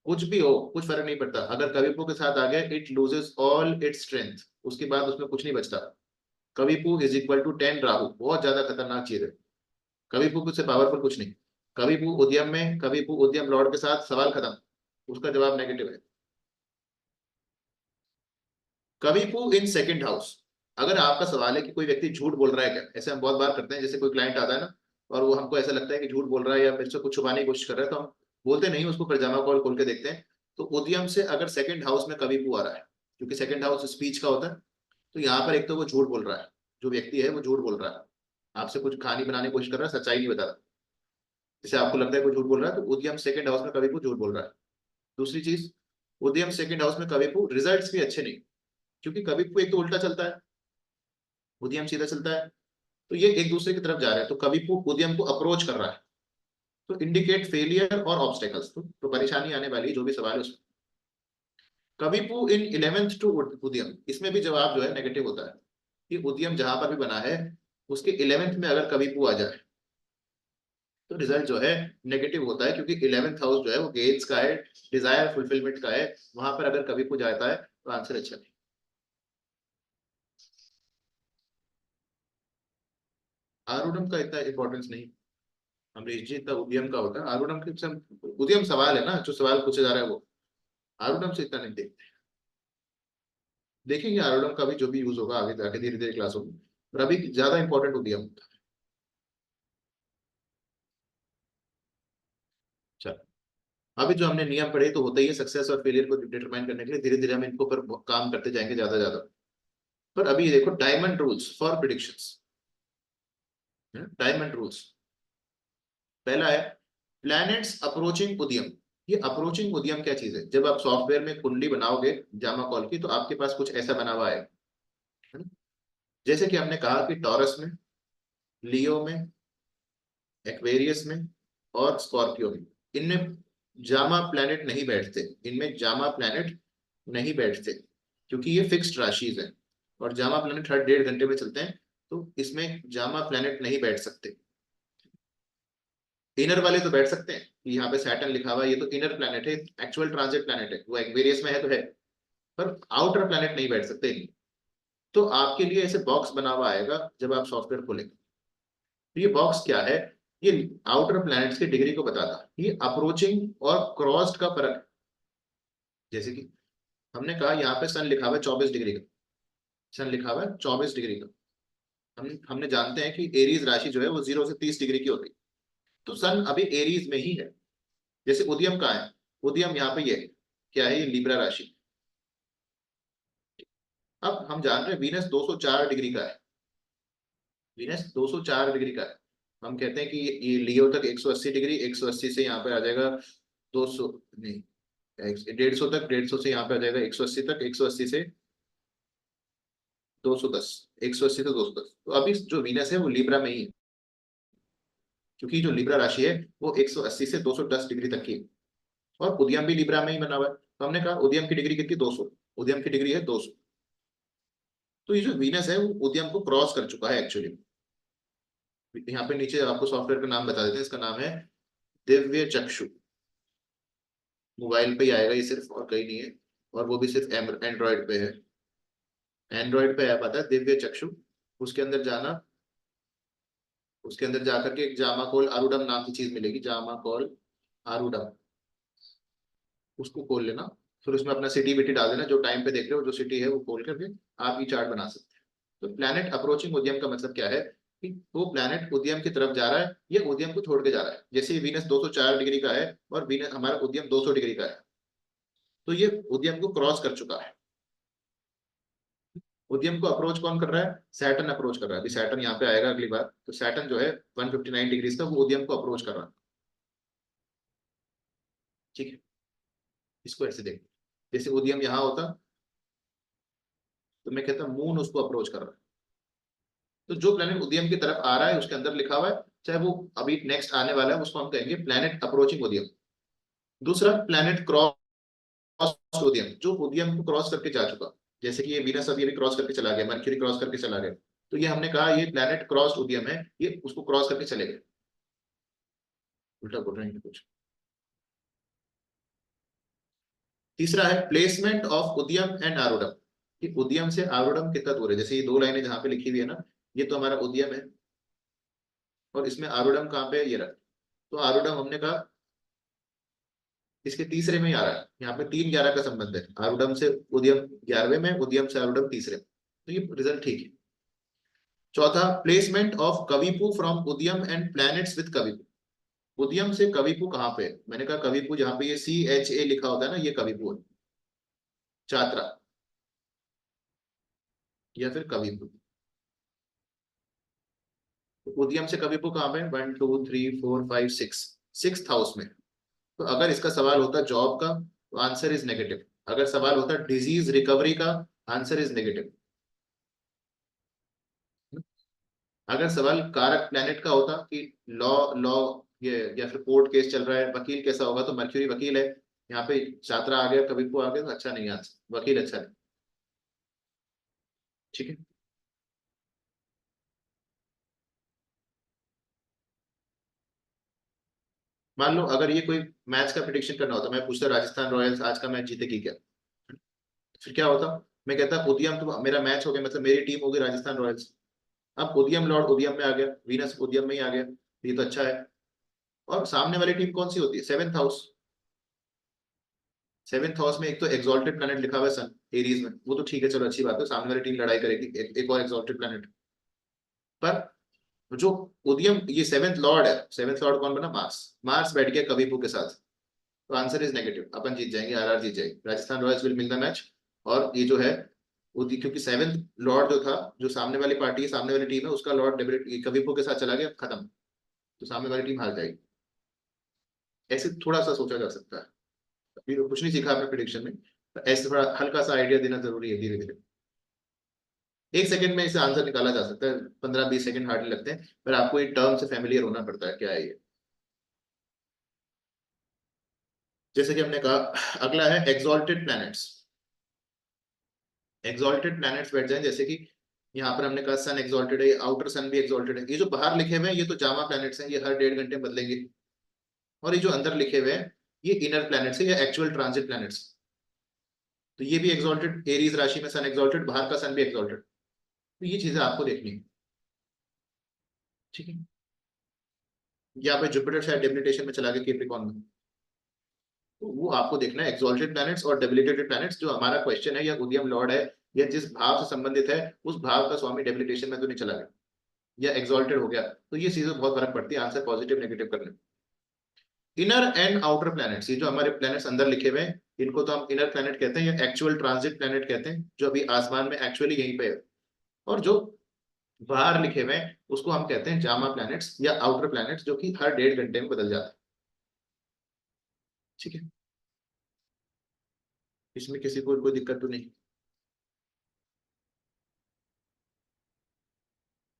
कुछ भी हो, कुछ फर्क नहीं पड़ता, अगर कविपु के साथ आ गया it loses all its strength, उसके बाद उसमें कुछ नहीं बचता। कविपु इज इक्वल टू 10 राहु, बहुत ज्यादा खतरनाक चीज है, कविपु से पावरफुल कुछ नहीं। कविपु उद्यम में, कविपु उद्यम लॉर्ड के साथ, सवाल खत्म, उसका जवाब नेगेटिव है। कविपु इन सेकंड हाउस, अगर आपका सवाल है कि कोई व्यक्ति झूठ बोल रहा है क्या, ऐसे हम बहुत बार करते हैं, जैसे कोई क्लाइंट आता है ना और वो हमको ऐसा लगता है कि झूठ बोल रहा है या मेरे से कुछ छुपाने की कोशिश कर रहा है, तो हम बोलते नहीं, उसको पजामा खोल खोल के देखते हैं, तो उद्यम से अगर सेकंड हाउस में कविपू आ रहा है, क्योंकि सेकंड हाउस स्पीच का होता है, तो यहाँ पर एक तो वो झूठ बोल रहा है, जो व्यक्ति है वो झूठ बोल रहा है, आपसे कुछ कहानी बनाने की कोशिश कर रहा है, सच्चाई नहीं बता रहा। जैसे आपको लगता है कोई झूठ बोल रहा है, तो उद्यम सेकंड हाउस में कविपू झूठ बोल रहा है। दूसरी चीज, उद्यम सेकंड हाउस में कविपू रिजल्ट्स भी अच्छे नहीं, क्योंकि कविपू एक तो उल्टा चलता है, उद्यम सीधा चलता है, तो ये एक दूसरे की तरफ जा रहे हैं, तो कविपू उद्यम को अप्रोच कर रहा है, तो इंडिकेट फेलियर और ऑब्स्टेकल्स, तो परेशानी आने वाली जो भी सवाल है उसमें। कविपू इन 11th टू उद्यम, इसमें भी जवाब जो है नेगेटिव होता है, कि उद्यम जहां पर भी बना है उसके 11th में अगर कविपू आ जाए तो रिजल्ट जो है नेगेटिव होता है, क्योंकि 11th हाउस जो है वो गेट्स का है, डिजायर फुलफिलमेंट का है, वहां पर अगर कविपू जाता है तो आंसर अच्छा नहीं। आरूढ़म का इतना इंपॉर्टेंस नहीं, अमरीश जी, इतना उद्यम का होता है, आरूढ़म के उद्यम सवाल है ना, जो सवाल पूछा जा रहा है वो, आरूढ़म से इतना नहीं देखते। देखेंगे आरूढ़म का भी जो भी यूज होगा आगे जाके धीरे धीरे क्लासों में, पर अभी ज्यादा इंपॉर्टेंट उद्यम होता है। चलो, अभी जो हमने नियम पढ़े तो होता ही है सक्सेस और फेलियर को डिटरमाइन करने के लिए, धीरे धीरे हम इनको पर काम करते जाएंगे ज्यादा ज्यादा। पर अभी देखो diamond rules for predictions, diamond rules. पहला है प्लैनेट्स अप्रोचिंग उद्यम। ये अप्रोचिंग उद्यम क्या चीज है, जब आप सॉफ्टवेयर में कुंडली बनाओगे जामा कॉल की, तो आपके पास कुछ ऐसा बना हुआ है ना? जैसे कि हमने कहा कि टॉरस में, लियो में, एक्वेरियस में और स्कॉर्पियो में, इनमें जामा प्लैनेट नहीं बैठते, इनमें जामा प्लैनेट नहीं बैठते, क्योंकि ये फिक्स्ड राशिज है, और जामा प्लैनेट हर 1.5 घंटे में चलते हैं, तो इसमें जामा प्लैनेट नहीं बैठ सकते। इनर वाले तो बैठ सकते हैं, यहाँ पे सैटर्न लिखा हुआ है, ये तो इनर प्लैनेट है, एक्चुअल ट्रांजिट प्लैनेट है, वो एक्वेरियस में है तो है, पर आउटर प्लैनेट नहीं बैठ सकते इनमें। तो आपके लिए ऐसे बॉक्स बना हुआ आएगा जब आप सॉफ्टवेयर खोलेंगे, तो ये बॉक्स क्या है, ये आउटर प्लैनेट्स की डिग्री को बताता है, ये अप्रोचिंग और क्रॉस्ड का फर्क है। जैसे कि हमने कहा यहाँ पे सन लिखा हुआ है 24 डिग्री का, सन लिखा हुआ है 24 डिग्री का, हमने जानते हैं कि एरीज राशि जो है वो 0 से 30 डिग्री की होती है, तो सन अभी एरीज में ही है। जैसे उद्यम कहाँ है, उद्यम यहाँ पे ये क्या है, ये लिब्रा राशि। अब हम जान रहे हैं वीनस 204 डिग्री का है, वीनस 204 डिग्री का है। हम कहते हैं कि ये लियो तक 180 डिग्री, 180 से यहाँ पे आ जाएगा 200, नहीं 150 तक, 150 से यहाँ पे आ जाएगा 180 तक, 180 से 210, 180 से 210। तो अभी जो वीनस है वो लिब्रा में ही है, क्योंकि जो लिब्रा राशि है वो 180 से 210 डिग्री तक की है, और उद्यम भी लिब्रा में ही बना हुआ है, तो हमने कहा उद्यम की डिग्री कितनी, 200, उद्यम की डिग्री है 200। तो ये जो वीनस है वो उद्यम को क्रॉस कर चुका है एक्चुअली। यहाँ पे नीचे आपको सॉफ्टवेयर का नाम बता देते हैं, इसका नाम है दिव्य चक्षु, मोबाइल पे ही आएगा ये सिर्फ, और कहीं नहीं है, और वो भी सिर्फ एंड्रॉइड पे है, एंड्रॉइड पे ऐप आता है दिव्य चक्षु, उसके अंदर जाना, उसके अंदर जाकर के एक जामा कॉल आरूडम नाम की चीज मिलेगी, जामा कॉल आरूडम, उसको खोल लेना, फिर उसमें अपना सिटी विटी डाल देना, जो टाइम पे देख रहे हो जो सिटी है वो खोल करके आप ये चार्ट बना सकते हैं। तो प्लैनेट अप्रोचिंग उद्यम का मतलब क्या है, कि वो प्लैनेट उद्यम की तरफ जा रहा है या उद्यम को छोड़ के जा रहा है। जैसे वीनस 204 डिग्री का है और वीनस हमारा उद्यम 200 डिग्री का है, तो ये उद्यम को क्रॉस कर चुका है। उद्यम को अप्रोच कौन कर रहा है, सैटर्न अप्रोच कर रहा है, अभी सैटर्न यहाँ पे आएगा अगली बार, तो सैटर्न जो है 159 डिग्री का, वो उद्यम को अप्रोच कर रहा है। ठीक है, इसको ऐसे देख, जैसे उद्यम यहाँ होता तो मैं कहता मून उसको अप्रोच कर रहा है, तो जो प्लेनेट उद्यम की तरफ आ रहा है उसके अंदर लिखा हुआ है, चाहे वो अभी नेक्स्ट आने वाला है उसको हम कहेंगे प्लेनेट अप्रोचिंग उद्यम। दूसरा प्लेनेट क्रॉस उद्यम, जो उद्यम को क्रॉस करके जा चुका, जैसे कि ये वीनस अभी अभी क्रॉस करके चला गया, मर्क्यूरी क्रॉस करके चला गया, तो ये हमने कहा ये प्लेनेट क्रॉस उद्यम है, ये उसको क्रॉस करके चले गए। उल्टा बोल रहे हैं कुछ। तीसरा है प्लेसमेंट ऑफ उद्यम एंड आरूढ़म, कि उद्यम से आरूढ़म कितना दूर है, जैसे ये दो लाइनें जहां पे लिखी हुई है ना, ये तो हमारा उद्यम है, और इसमें आरूढ़म कहाँ पे है, ये रहा। तो आरूढ़म हमने कहा इसके तीसरे में ही आ रहा है, यहाँ पे 3-11 का संबंध है, आरूढ़म से उद्यम 11वें में, उद्यम से आरूढ़म तीसरे में, तो ये रिजल्ट ठीक है। चौथा प्लेसमेंट ऑफ कविपू फ्रॉम उद्यम एंड प्लैनेट्स विद कविपू, उद्यम से कविपु कहाँ पे? मैंने कहा कविपु जहाँ पे ये CHA लिखा होता है ना, ये कविपु है, छात्रा या फिर कविपु। उद्यम से कविपु कहाँ पे? 1 2 3 4 5 6, सिक्स्थ हाउस में। तो अगर इसका सवाल होता जॉब का तो आंसर इज नेगेटिव। अगर सवाल होता डिजीज रिकवरी का, आंसर इज नेगेटिव। अगर सवाल कारक प्लेनेट का होता कि लॉ लॉ ये या फिर कोर्ट केस चल रहा है, वकील कैसा होगा, तो मर्क्यूरी वकील है। यहाँ पे छात्रा आ गया, कविपु आ गया, तो अच्छा नहीं आंसर, वकील अच्छा नहीं। ठीक है। मान लो अगर ये कोई मैच का प्रिडिक्शन करना होता, मैं पूछता राजस्थान रॉयल्स आज का मैच जीतेगी क्या, फिर क्या होता? मैं कहता उदयम, तो मेरा मैच हो गया, मतलब मेरी टीम होगी राजस्थान रॉयल्स। अब उदयम लॉर्ड उदयम में आ गया, वीनस उदयम में ही आ गया, ये तो अच्छा है। और सामने वाली टीम कौन सी होती है? Seventh house. सेवेंथ हाउस में एक तो एक्सॉल्टेड प्लैनेट लिखा हुआ है सन एरीज में, वो तो ठीक है, चलो अच्छी बात है, सामने वाली टीम लड़ाई करेगी, एक और एक्सॉल्टेड प्लैनेट। पर जो उदयम, ये सेवेंथ लॉर्ड है, सेवेंथ लॉर्ड कौन बना? मार्स। मार्स बैठ गया कविपू के साथ, तो आंसर इज नेगेटिव, अपन जीत जाएंगे, आरआर जीत जाएगी, Rajasthan Royals will win the match. और ये जो है क्योंकि सेवेंथ लॉर्ड जो था, जो सामने वाली पार्टी है, सामने वाली टीम है, उसका लॉर्ड कविपू के साथ चला गया, खत्म, तो सामने वाली टीम हार जाएगी। ऐसे थोड़ा सा सोचा जा सकता है। अभी तो कुछ नहीं सीखा आपने प्रिडिक्शन में, तो ऐसे थोड़ा हल्का सा आइडिया देना जरूरी है, धीरे धीरे। 1 सेकंड में इसे आंसर निकाला जा सकता है, 15 20 सेकंड हार्डली लगते हैं, पर आपको ये टर्म से फेमिलियर होना पड़ता है, क्या है ये। जैसे कि हमने कहा, अगला है एक्सॉल्टेड प्लैनेट्स। एक्सॉल्टेड प्लैनेट्स बैठ जाएं, जैसे कि यहाँ पर हमने कहा सन एक्सॉल्टेड है, आउटर सन भी एक्सॉल्टेड है। ये जो बाहर लिखे हुए हैं ये तो जामा प्लैनेट्स हैं, ये हर 1.5 घंटे में बदलेंगे। और ये जो अंदर लिखे हुए हैं ये इनर प्लैनेट्स है या एक्चुअल ट्रांजिट प्लैनेट्स। तो ये भी एक्सॉल्टेड, एरीज राशि में सन एक्सॉल्टेड, बाहर का सन भी एक्सॉल्टेड। तो ये चीजें आपको देखनी है। ठीक है। यहाँ पे जुपिटर शायद डेबिलिटेशन में चला गया कैप्रिकॉर्न में, तो वो आपको देखना है एक्सॉल्टेड प्लैनेट्स और डेबिलिटेटेड प्लैनेट्स। जो हमारा क्वेश्चन है, या उदयम लॉर्ड है, या जिस भाव से संबंधित है, उस भाव का स्वामी डेबिलिटेशन में तो नहीं चला गया या एक्सॉल्टेड हो गया, तो ये चीजें बहुत फर्क पड़ती है आंसर पॉजिटिव नेगेटिव करने में। इनर एंड आउटर प्लैनेट्स, ये जो हमारे प्लैनेट्स अंदर लिखे हुए हैं, इनको तो हम इनर प्लैनेट कहते हैं या एक्चुअल ट्रांजिट प्लैनेट कहते हैं, जो अभी आसमान में एक्चुअली यहीं पे है। और जो बाहर लिखे हुए हैं उसको हम कहते हैं जामा प्लैनेट्स या आउटर प्लैनेट्स, जो कि हर 1.5 घंटे में बदल जाते हैं। ठीक है। इसमें किसी को कोई दिक्कत तो नहीं?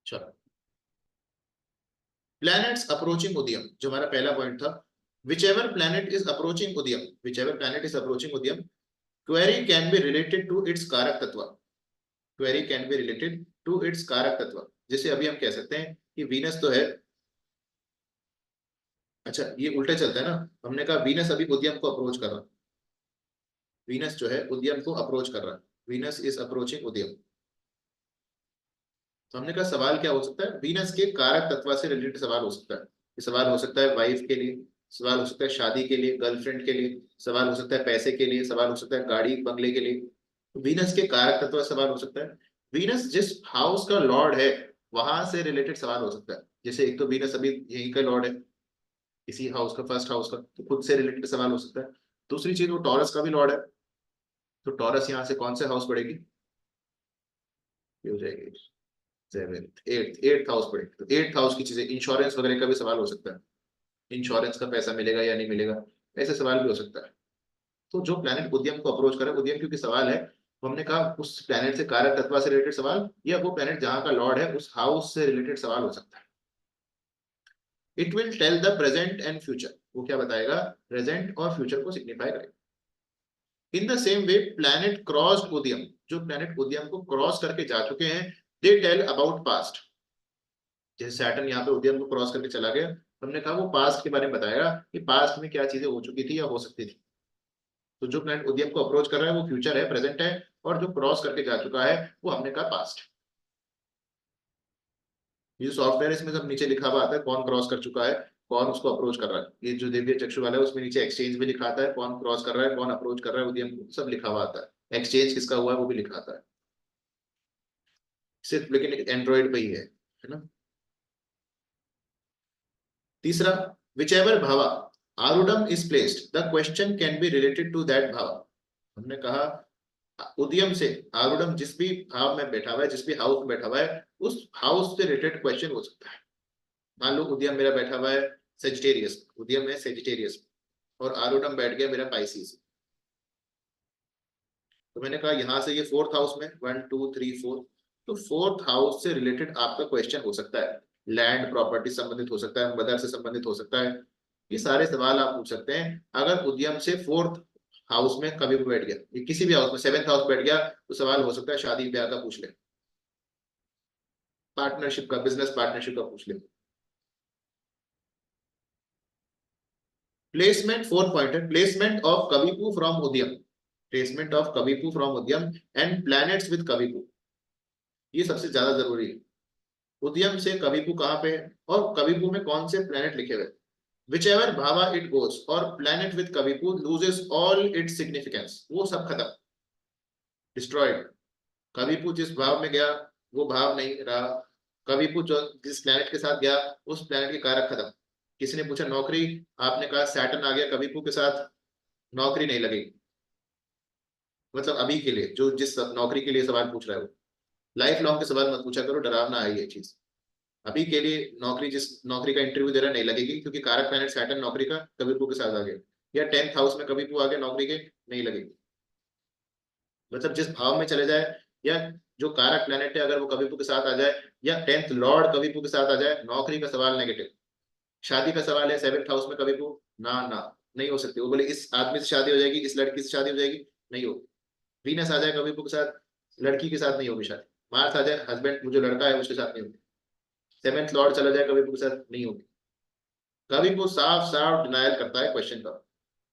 चलो, प्लैनेट्स अप्रोचिंग उदयम, जो हमारा पहला पॉइंट था, whichever planet is approaching Udyam, whichever planet is approaching Udyam, query can be related to its कारक तत्व, query can be related to its कारक तत्व। जैसे अभी हम कह सकते हैं कि वीनस तो है, अच्छा ये उल्टा चलता है ना, हमने कहा वीनस अभी उदयम को अप्रोच कर रहा है, वीनस जो है उदयम को अप्रोच कर रहा है, वीनस इज अप्रोचिंग उदयम। तो हमने कहा सवाल क्या हो सकता है, वीनस के कारक तत्व से रिलेटेड सवाल हो सकता है। ये सवाल हो सकता है वाइफ के लिए, सवाल हो सकता है शादी के लिए, गर्लफ्रेंड के लिए, सवाल हो सकता है पैसे के लिए, सवाल हो सकता है गाड़ी बंगले के लिए। वीनस के कारक तत्व से सवाल हो सकता है। वीनस जिस हाउस का लॉर्ड है वहां से रिलेटेड सवाल हो सकता है। जैसे एक तो वीनस अभी यहीं का लॉर्ड है, इसी हाउस का, फर्स्ट हाउस का, तो खुद से रिलेटेड सवाल हो सकता है। दूसरी चीज, वो टॉरस का भी लॉर्ड है, तो टॉरस यहाँ से कौन से हाउस पड़ेगी? ये हो जाएगी सेवेंथ, एट्थ, एट्थ हाउस पड़ेगी, तो एट्थ हाउस की चीजें, इंश्योरेंस वगैरह का भी सवाल हो सकता है, इंश्योरेंस का पैसा मिलेगा या नहीं मिलेगा, ऐसे सवाल भी हो सकता है। तो जो प्लैनेट उद्यम को अप्रोच करे, उद्यम क्योंकि सवाल है, तो हमने कहा उस प्लैनेट से कारक तत्व से रिलेटेड सवाल, या वो प्लैनेट जहां का लॉर्ड है उस हाउस से रिलेटेड सवाल हो सकता है। It will tell the present and future, वो क्या बताएगा? प्रेजेंट और फ्यूचर को सिग्निफाई करेगा। In the same way planet crossed उदयम, जो प्लैनेट उदयम को क्रॉस करके जा चुके हैं, दे टेल अबाउट पास्ट। जैसे सैटर्न यहाँ पे उदयम को क्रॉस करके चला गया, हमने कहा वो पास्ट के बारे में बताएगा कि पास्ट में क्या चीजें हो चुकी थी या हो सकती थी। तो जो प्लैनेट उदयम को अप्रोच कर रहा है वो फ्यूचर है, प्रेजेंट है, और जो क्रॉस करके जा चुका है वो हमने कहा पास्ट। ये जो सॉफ्टवेयर इसमें सब नीचे लिखा हुआ आता है, कौन क्रॉस कर चुका है, कौन उसको अप्रोच कर रहा है। ये जो दिव्य चक्षु वाला है उसमें नीचे एक्सचेंज भी लिखा आता है, कौन क्रॉस कर रहा है, कौन अप्रोच कर रहा है उदयम को, सब लिखा हुआ आता है, एक्सचेंज किसका हुआ है वो भी लिखा आता है। सिर्फ लेकिन एंड्रॉइड पे ही है ना। तीसरा, whichever bhava आरूढ़म is placed, the question can be related to that bhava. हमने कहा उद्यम से आरूढ़म जिस भी भाव में बैठा हुआ है, जिस भी हाउस में बैठा हुआ है, उस हाउस से रिलेटेड क्वेश्चन हो सकता है। मान लो उद्यम मेरा बैठा हुआ है सेजिटेरियस, उद्यम है सेजिटेरियस और आरूढ़म बैठ गया मेरा पाइसिस, तो मैंने कहा यहां से ये फोर्थ हाउस में 1 2 3 4, तो फोर्थ हाउस से रिलेटेड आपका क्वेश्चन हो सकता है, लैंड प्रॉपर्टी संबंधित हो सकता है, मदर से संबंधित हो सकता है, ये सारे सवाल आप पूछ सकते हैं अगर उद्यम से फोर्थ हाउस में कभी भी बैठ गया, ये किसी भी हाउस में सेवेंथ हाउस बैठ गया, तो सवाल हो सकता है शादी ब्याह का पूछ ले, पार्टनरशिप का, बिजनेस पार्टनरशिप का पूछ ले। प्लेसमेंट, फोर्थ पॉइंट है प्लेसमेंट ऑफ कविपु फ्रॉम उद्यम, प्लेसमेंट ऑफ कविपु फ्रॉम उद्यम एंड प्लैनेट्स विद कविपु, ये सबसे ज्यादा जरूरी है। उद्यम से कविपु कहाँ पे है और कविपु में कौन से प्लैनेट लिखे हुए, whichever bhava it goes और planet with कविपु loses all its significance, वो सब खत्म, destroyed। कविपु जिस भाव में गया वो भाव नहीं रहा, कविपु जो जिस प्लैनेट के साथ गया उस प्लैनेट के कारक खत्म। किसी ने पूछा नौकरी, आपने कहा सैटर्न आ गया कविपु के साथ, नौकरी नहीं लगेगी, मतलब अभी के लिए जो जिस नौकरी के लिए सवाल पूछ रहा है वो, लाइफ लॉन्ग के सवाल मत पूछा करो, डरावना है ये चीज। अभी के लिए नौकरी, जिस नौकरी का इंटरव्यू दे रहा नहीं लगेगी, क्योंकि कारक प्लैनेट सैटर्न नौकरी का कविपु के साथ आ गया, या 10th हाउस में कविपु आ गया नौकरी के, नहीं लगेगी। मतलब जिस भाव में चले जाए, या जो कारक प्लैनेट है अगर वो कविपु के साथ आ जाए, या 10th लॉर्ड कविपु के साथ आ जाए, नौकरी का सवाल नेगेटिव। शादी का सवाल है 7th हाउस में कविपु, ना ना नहीं हो सकती, वो बोले इस आदमी से शादी हो जाएगी, इस लड़की से शादी हो जाएगी, नहीं होगी। वीनस आ जाए कविपु के साथ, लड़की के साथ नहीं होगी शादी। मार्स आ जाए हस्बैंड, मुझे लड़का है उसके साथ नहीं होगी। 7th लॉर्ड चला जाए कविपु के साथ, नहीं होगी। कविपु साफ साफ डिनायल करता है क्वेश्चन का।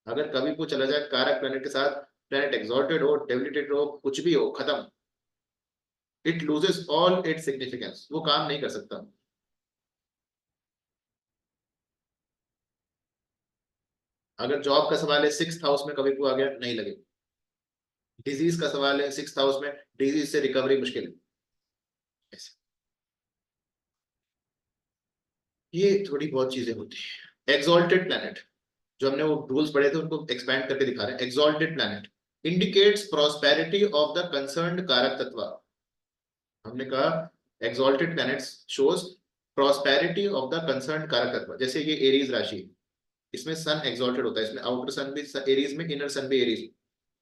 अगर कविपु चला जाए कारक प्लैनेट के साथ, प्लैनेट एक्सॉल्टेड हो, डेबिलिटेड हो, कुछ भी हो, खत्म, it loses all its significance, वो काम नहीं कर सकता। अगर जॉब का सवाल है 6th हाउस में कविपु आ गया, नहीं लगेगा। डिजीज का सवाल है 6th हाउस में, डिजीज से रिकवरी मुश्किल है। ये थोड़ी बहुत चीजें होती है। एक्सॉल्टेड प्लैनेट, जो हमने वो रूल्स पढ़े थे उनको एक्सपैंड करके दिखा रहे हैं। Exalted planet indicates prosperity of the concerned कारक तत्व। हमने कहा exalted planets shows prosperity of the concerned कारक तत्व। जैसे ये एरीज राशि, इसमें सन एक्सॉल्टेड होता है, इसमें आउटर सन भी एरीज में, इनर सन भी एरीज,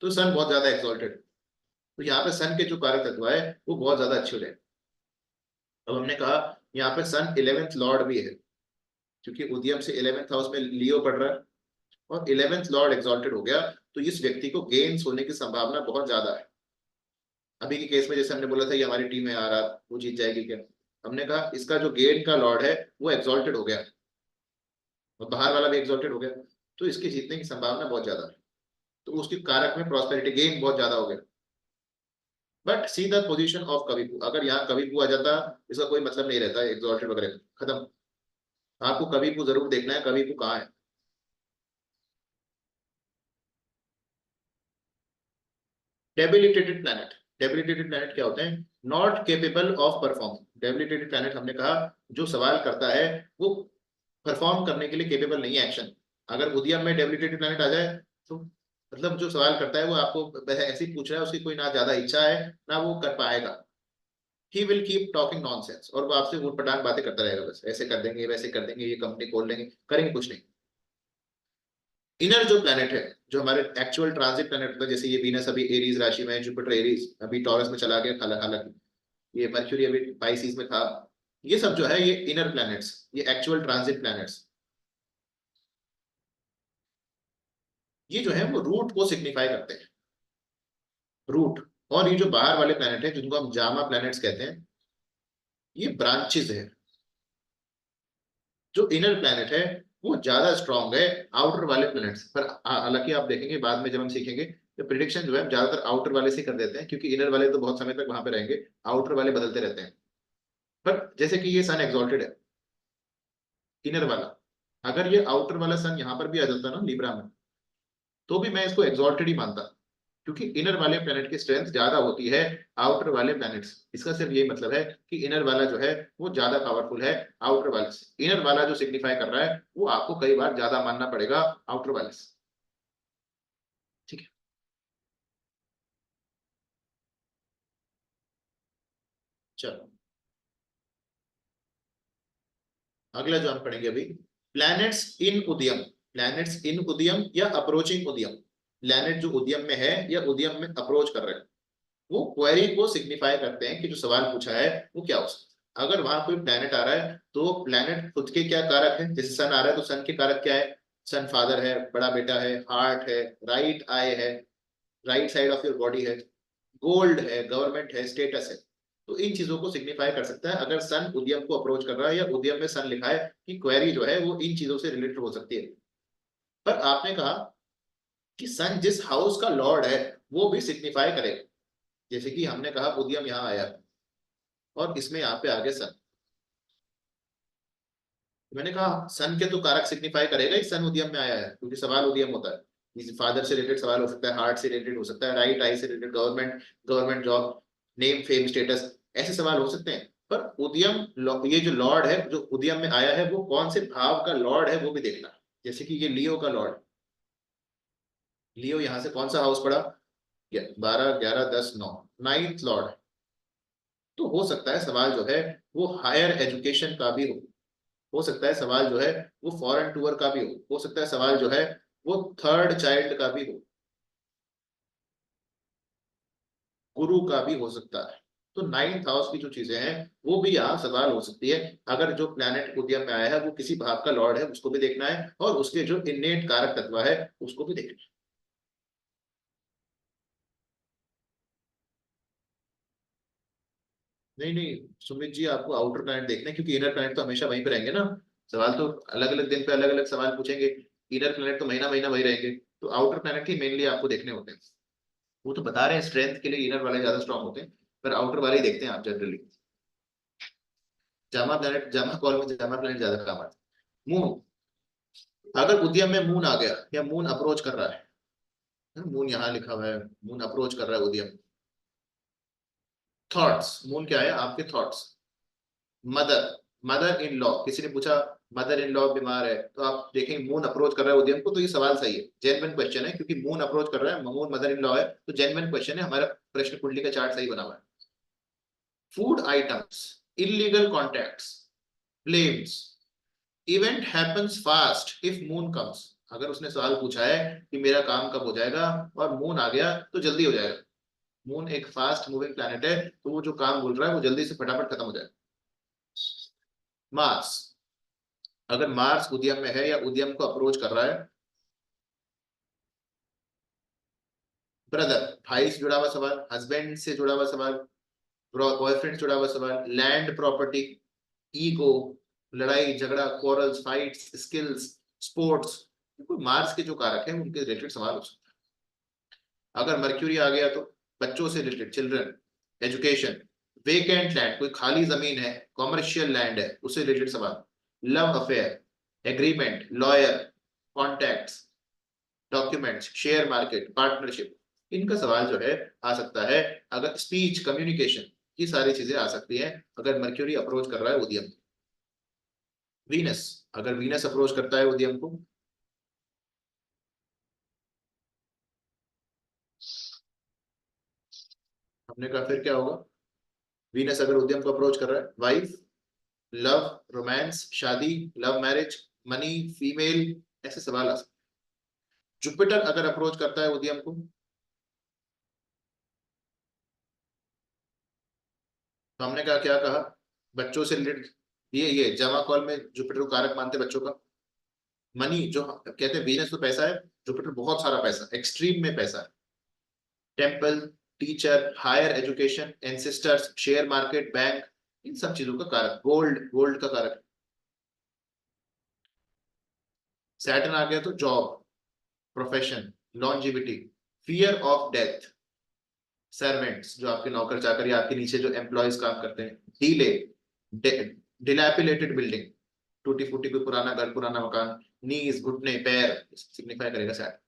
तो सन बहुत ज्यादा एक्सॉल्टेड, तो यहाँ पे सन के जो कारक तत्व है वो बहुत ज्यादा अच्छे हो रहे हैं। अब हमने कहा यहाँ पे सन 11th लॉर्ड भी है, क्योंकि उद्यम से 11th हाउस में लियो पड़ रहा है और 11th लॉर्ड एक्सॉल्टेड हो गया, तो इस व्यक्ति को गेन्स होने की संभावना बहुत ज्यादा है। अभी के केस में जैसे हमने बोला था ये हमारी टीम है यार, वो जीत जाएगी क्या, हमने कहा इसका जो गेन का लॉर्ड है वो एक्सॉल्टेड हो गया और बाहर वाला भी एक्सॉल्टेड हो गया, तो इसके जीतने की संभावना बहुत ज्यादा है, तो उसके कारक में प्रॉस्पेरिटी गेन बहुत ज्यादा हो गया। But see the position of कविपु, अगर यहाँ कविपु आ जाता इसका कोई मतलब नहीं रहता एक्सॉल्टेड वगैरह, खत्म। आपको कविपु जरूर देखना है, कविपु कहाँ है। डेबिलिटेटेड प्लैनेट, डेबिलिटेटेड प्लैनेट क्या होते हैं, not capable of performing. Debilitated planet हमने कहा जो सवाल करता है वो परफॉर्म करने के लिए केपेबल नहीं है एक्शन। अगर उद्यम में डेबिलिटेटेड प्लैनेट आ जाए तो मतलब जो सवाल करता है वो आपको ऐसे ही पूछ रहा है, उसकी कोई ना ज्यादा इच्छा है ना वो कर पाएगा। He will keep talking nonsense, और वो आपसे ऊट पटांग बातें करता रहेगा, बस ऐसे कर देंगे वैसे कर देंगे, ये कंपनी खोल लेंगे, करेंगे कुछ नहीं। इनर जो प्लैनेट है, जो हमारे एक्चुअल ट्रांजिट प्लैनेट होता है, जैसे ये वीनस अभी एरीज राशि में है, जुपिटर एरीज अभी टॉरस में चला गया, हालांकि ये मर्क्यूरी अभी पाइसिस में था, ये सब जो है ये इनर प्लैनेट्स, ये एक्चुअल ट्रांजिट प्लैनेट्स, ये जो है वो रूट को सिग्निफाई करते हैं, रूट। और ये जो बाहर वाले प्लैनेट है जिनको हम जामा प्लैनेट्स कहते हैं, ये ब्रांचेस है। जो इनर प्लैनेट है वो ज्यादा स्ट्रांग है आउटर वाले प्लैनेट्स पर। हालांकि आप देखेंगे बाद में जब हम सीखेंगे तो प्रिडिक्शन जो है ज्यादातर आउटर वाले से कर देते हैं, क्योंकि इनर वाले तो बहुत समय तक वहां पे रहेंगे, आउटर वाले बदलते रहते हैं। पर जैसे कि ये सन एक्सॉल्टेड है इनर वाला, अगर ये आउटर वाला सन यहाँ पर भी आ जाता ना लिब्रा में, तो भी मैं इसको एक्सॉल्टेड ही मानता, क्योंकि इनर वाले प्लेनेट की स्ट्रेंथ ज्यादा होती है आउटर वाले प्लैनेट्स। इसका सिर्फ यही मतलब है कि इनर वाला जो है वो ज्यादा पावरफुल है आउटर वाले से। इनर वाला जो सिग्निफाई कर रहा है वो आपको कई बार ज्यादा मानना पड़ेगा आउटर वाले से। ठीक है, चलो अगला जो हम पढ़ेंगे अभी, planets in Udyam. Planets in उदयम या अप्रोचिंग उदयम। प्लैनेट जो उदयम में है या उदयम में अप्रोच कर रहे हैं, वो क्वेरी को सिग्निफाई करते हैं कि जो सवाल पूछा है वो क्या हो सकता है। अगर वहां कोई प्लैनेट आ रहा है तो प्लैनेट खुद के क्या कारक है, जैसे सन आ रहा है तो सन के कारक क्या है, सन फादर है, बड़ा बेटा है, हार्ट है, राइट आई है, right side of your body है, गोल्ड है, गवर्नमेंट है, स्टेटस है। तो इन चीजों को सिग्निफाई कर सकता है अगर सन उदयम को अप्रोच कर रहा है या उदयम में सन लिखा है, कि क्वेरी जो है वो इन चीजों से रिलेटेड हो सकती है। पर आपने कहा कि सन जिस हाउस का लॉर्ड है वो भी सिग्निफाई करेगा। जैसे कि हमने कहा उदयम यहाँ आया और इसमें यहाँ पे आगे सन, मैंने कहा सन के तो कारक सिग्निफाई करेगा ही, सन उदयम में आया है क्योंकि सवाल उदयम होता है। फादर से रिलेटेड सवाल हो सकता है, हार्ट से रिलेटेड हो सकता है, राइट आई से related, government, government job, name fame status, ऐसे सवाल हो सकते हैं। पर उदयम ये जो लॉर्ड है जो उदयम में आया है वो कौन से भाव का लॉर्ड है वो भी देखना है। जैसे कि ये लियो का लॉर्ड, लियो यहाँ से कौन सा हाउस पड़ा, 12 11 10 9, नाइन्थ लॉर्ड। तो हो सकता है सवाल जो है वो हायर एजुकेशन का भी हो सकता है सवाल जो है वो फॉरेन टूर का भी हो सकता है सवाल जो है वो थर्ड चाइल्ड का भी हो, गुरु का भी हो सकता है। तो नाइन्थ हाउस की जो चीजें हैं वो भी यहाँ सवाल हो सकती है। अगर जो प्लैनेट उदयम में आया है वो किसी भाव का लॉर्ड है उसको भी देखना है, और उसके जो इन्नेट कारक तत्व है उसको भी देखना है। नहीं नहीं सुमित जी, आपको आउटर प्लैनेट देखना है क्योंकि इनर प्लैनेट तो हमेशा वहीं पे रहेंगे ना। सवाल तो अलग अलग दिन पे अलग अलग सवाल पूछेंगे, इनर प्लैनेट तो महीना महीना वही रहेंगे। तो आउटर प्लैनेट ही मेनली आपको देखने होते हैं। वो तो बता रहे हैं स्ट्रेंथ के लिए इनर वाले ज्यादा स्ट्रांग होते हैं, पर आउटर वाले ही देखते हैं आप generally. Jama planet, Jama call में जामा प्लैनेट ज्यादा काम आता है। मून, अगर उदयम में मून आ गया या मून अप्रोच कर रहा है, मून यहाँ लिखा हुआ है, मून अप्रोच कर रहा है उदयम। थॉट्स, मून क्या है आपके thoughts. Mother, mother in law, किसी ने पूछा मदर इन लॉ बीमार है तो आप देखेंगे मून अप्रोच कर रहा है उदयम को, तो ये सवाल सही है, जेन्युइन क्वेश्चन है क्योंकि मून अप्रोच कर रहा है, मून मदर इन लॉ है, तो जेन्युइन क्वेश्चन है, हमारा प्रश्न कुंडली का चार्ट सही बना हुआ है। Food items, illegal contacts, flames, event happens fast if moon comes. अगर उसने सवाल पूछा है कि मेरा काम कब हो जाएगा और मून आ गया तो जल्दी हो जाएगा। मून एक फास्ट मूविंग प्लैनेट है तो वो जो काम बोल रहा है वो जल्दी से फटाफट खत्म हो जाएगा। मार्स, अगर मार्स उदयम में है या उदयम को अप्रोच कर रहा है, ब्रदर भाई से जुड़ा हुआ सवाल, हस्बैंड से जुड़ा हुआ सवाल, बॉयफ्रेंड से जुड़ा हुआ सवाल, लैंड प्रॉपर्टी, ईगो, लड़ाई झगड़ा, क्वारल्स, फाइट्स, स्किल्स, स्पोर्ट्स, कोई मार्स के जो कारक है उनके रिलेटेड सवाल हो सकता है। अगर मर्क्यूरी आ गया तो बच्चों से related, children, education, vacant land, कोई खाली जमीन है, कॉमर्शियल लैंड है, उससे रिलेटेड सवाल, love affair, agreement, lawyer, contacts, documents, share market, partnership, इनका सवाल जो है आ सकता है। अगर स्पीच, कम्युनिकेशन, ये सारी चीजें आ सकती हैं अगर मर्क्यूरी अप्रोच कर रहा है उदयम। वीनस, अगर वीनस अप्रोच करता है उदयम को, हमने कहा फिर क्या होगा, वीनस अगर उद्यम को अप्रोच कर रहा है, वाइफ, लव, रोमांस, शादी, लव मैरिज, मनी, फीमेल, ऐसे सवाल आ सकते हैं। जुपिटर अगर अप्रोच करता है उद्यम को, तो हमने कहा क्या कहा, बच्चों से रिलेटेड, ये जमा कॉल में जुपिटर को कारक मानते हैं बच्चों का। मनी, जो कहते हैं वीनस तो पैसा है, जुपिटर बहुत सारा पैसा, एक्सट्रीम में पैसा है। Temple, teacher, higher education, ancestors, share market, bank, इन सब चीजों का कारक, गोल्ड, गोल्ड का कारक। सैटर्न आ गया तो job, profession, longevity, fear of death, servants जो आपके नौकर चाकर या आपके नीचे जो एम्प्लॉयज काम करते हैं, डीले, डिलैपिलेटेड बिल्डिंग, टूटी फूटी कोई पुराना घर, पुराना मकान, नीज, घुटने, पैर, सिग्निफाई करेगा सैटर्न।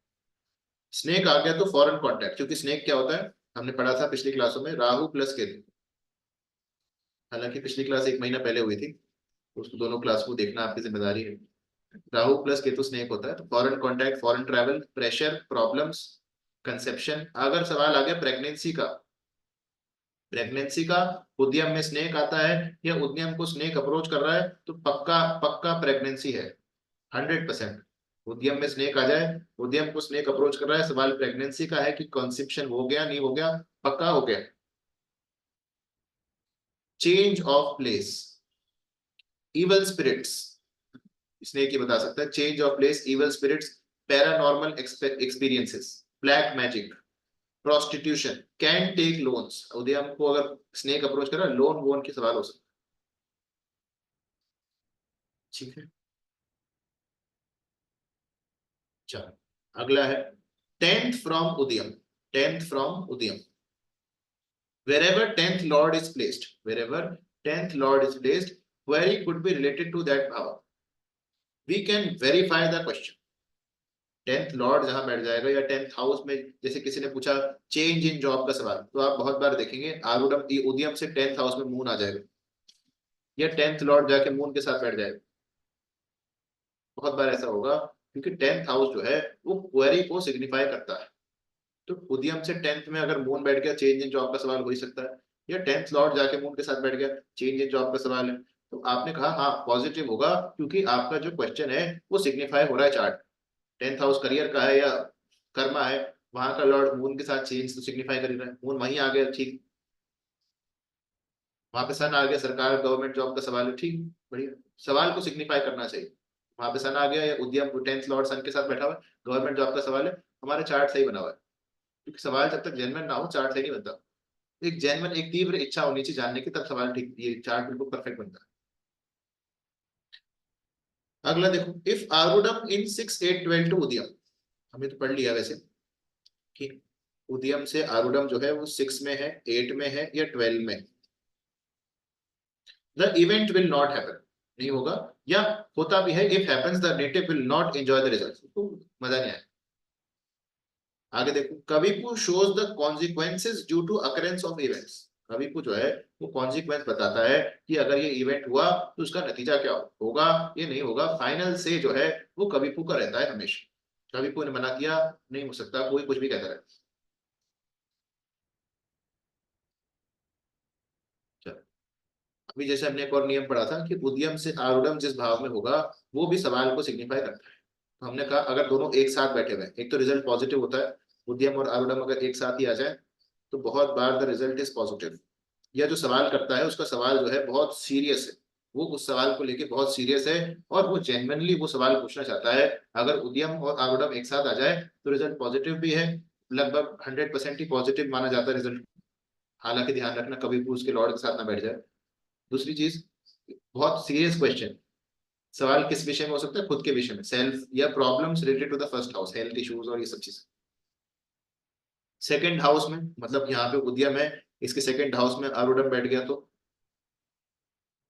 स्नेक आ गया तो फॉरेन कॉन्टैक्ट, क्योंकि स्नेक क्या होता है हमने पढ़ा था पिछली क्लासों में, राहु प्लस केतु। हालांकि पिछली क्लास 1 महीना पहले हुई थी, उसको दोनों क्लास को देखना आपकी जिम्मेदारी है। राहु प्लस केतु स्नेक होता है, तो foreign contact, foreign travel, pressure, problems, conception. अगर सवाल आ गया प्रेगनेंसी का, प्रेगनेंसी का उद्यम में स्नेक आता है या उद्यम को स्नेक अप्रोच कर रहा है, तो पक्का पक्का प्रेगनेंसी है, 100%। उद्यम में स्नेक आ जाए, उद्यम को स्नेक अप्रोच कर रहा है, सवाल प्रेगनेंसी का है कि कंसेप्शन हो गया नहीं हो गया, पक्का हो गया। Change of place, evil spirits, snake ही बता सकता है। Change of place, evil spirits, paranormal experiences, black magic, prostitution, can take loans. उद्यम को अगर स्नेक अप्रोच करा, लोन वोन के सवाल हो सकते। ठीक है, चलो अगला है टेंथ फ्रॉम उद्यम। टेंथ फ्रॉम उद्यम, wherever 10th lord is placed, wherever 10th lord is placed, query could be related to that power. We can verify the question. 10th Lord जहां बैठ जाएगा या 10th हाउस में, जैसे किसी ने पूछा चेंज इन जॉब का सवाल, तो आप बहुत बार देखेंगे आरूढ़ उद्यम से 10th हाउस में मून आ जाएगा, या 10th लॉर्ड जाके मून के साथ बैठ जाएगा। बहुत बार ऐसा होगा, क्योंकि 10th हाउस जो है वो क्वेरी को सिग्निफाई करता है। तो उद्यम से 10th में अगर मून बैठ गया, चेंज इन जॉब का सवाल हो ही सकता है, या 10th लॉर्ड जाके मून के साथ बैठ गया, चेंज इन जॉब का सवाल है। तो आपने कहा हाँ पॉजिटिव होगा, क्योंकि आपका जो क्वेश्चन है वो सिग्निफाई हो रहा है चार्ट। 10th हाउस करियर का है या कर्मा है, वहां का लॉर्ड मून के साथ चेंज तो सिग्निफाई कर ही रहा है, मून वहीं आ गया, ठीक। वहां पे सन आ गया, सरकार गवर्नमेंट जॉब का सवाल है, ठीक, बढ़िया। सवाल को सिग्निफाई करना चाहिए। वहां पे सन आ गया या उद्यम 10th लॉर्ड सन के साथ बैठा हुआ है, गवर्नमेंट जॉब का सवाल है, हमारा चार्ट सही बना हुआ है। क्योंकि सवाल जब तक जेन्युइन ना हो चार्ट सही नहीं बनता। एक जेन्युइन, एक तीव्र इच्छा होनी चाहिए जानने की, तब सवाल ठीक, ये चार्ट बिल्कुल परफेक्ट बनता है। अगला देखो, इफ आरूढ़म इन 6 8 12 टू उद्यम, हमने तो पढ़ लिया वैसे कि उद्यम से आरूढ़म जो है वो 6 में है, 8 में है या 12 में, the event will not happen, नहीं होगा, या होता भी है if happens the native will not enjoy the result, तो मजा नहीं आया। आगे देखो, कविपु shows the consequences due to occurrence of events. कविपु जो है वो कॉन्सिक्वेंस बताता है कि अगर ये इवेंट हुआ तो उसका नतीजा क्या होगा, ये नहीं होगा। फाइनल से जो है वो कविपु का रहता है हमेशा। कविपु ने मना किया, नहीं हो सकता, कोई कुछ भी कहता रहे। चलो, अभी जैसे हमने एक और नियम पढ़ा था कि उद्यम से आरूढ़म जिस भाव में होगा वो भी सवाल को सिग्निफाई करता है। तो हमने कहा अगर दोनों एक साथ बैठे हुए हैं, एक तो रिजल्ट पॉजिटिव होता है, उद्यम और आरूढ़म अगर एक साथ ही आ जाए तो बहुत बार द रिजल्ट इज पॉजिटिव। या जो सवाल करता है उसका सवाल जो है बहुत सीरियस है, वो उस सवाल को लेके बहुत सीरियस है और वो जेन्युइनली वो सवाल पूछना चाहता है। अगर उद्यम और आरूढ़म एक साथ आ जाए तो रिजल्ट पॉजिटिव भी है, लगभग 100% ही पॉजिटिव माना जाता है रिजल्ट। हालांकि ध्यान रखना कभी भी उसके लॉर्ड के साथ ना बैठ जाए। दूसरी चीज, बहुत सीरियस क्वेश्चन, सवाल किस विषय में हो सकता है, खुद के विषय में, सेल्फ या problems related to the first house, health issues और ये सब चीजें। सेकंड हाउस में, मतलब यहाँ पे उद्यम है, इसके सेकंड हाउस में आरूढ़म बैठ गया तो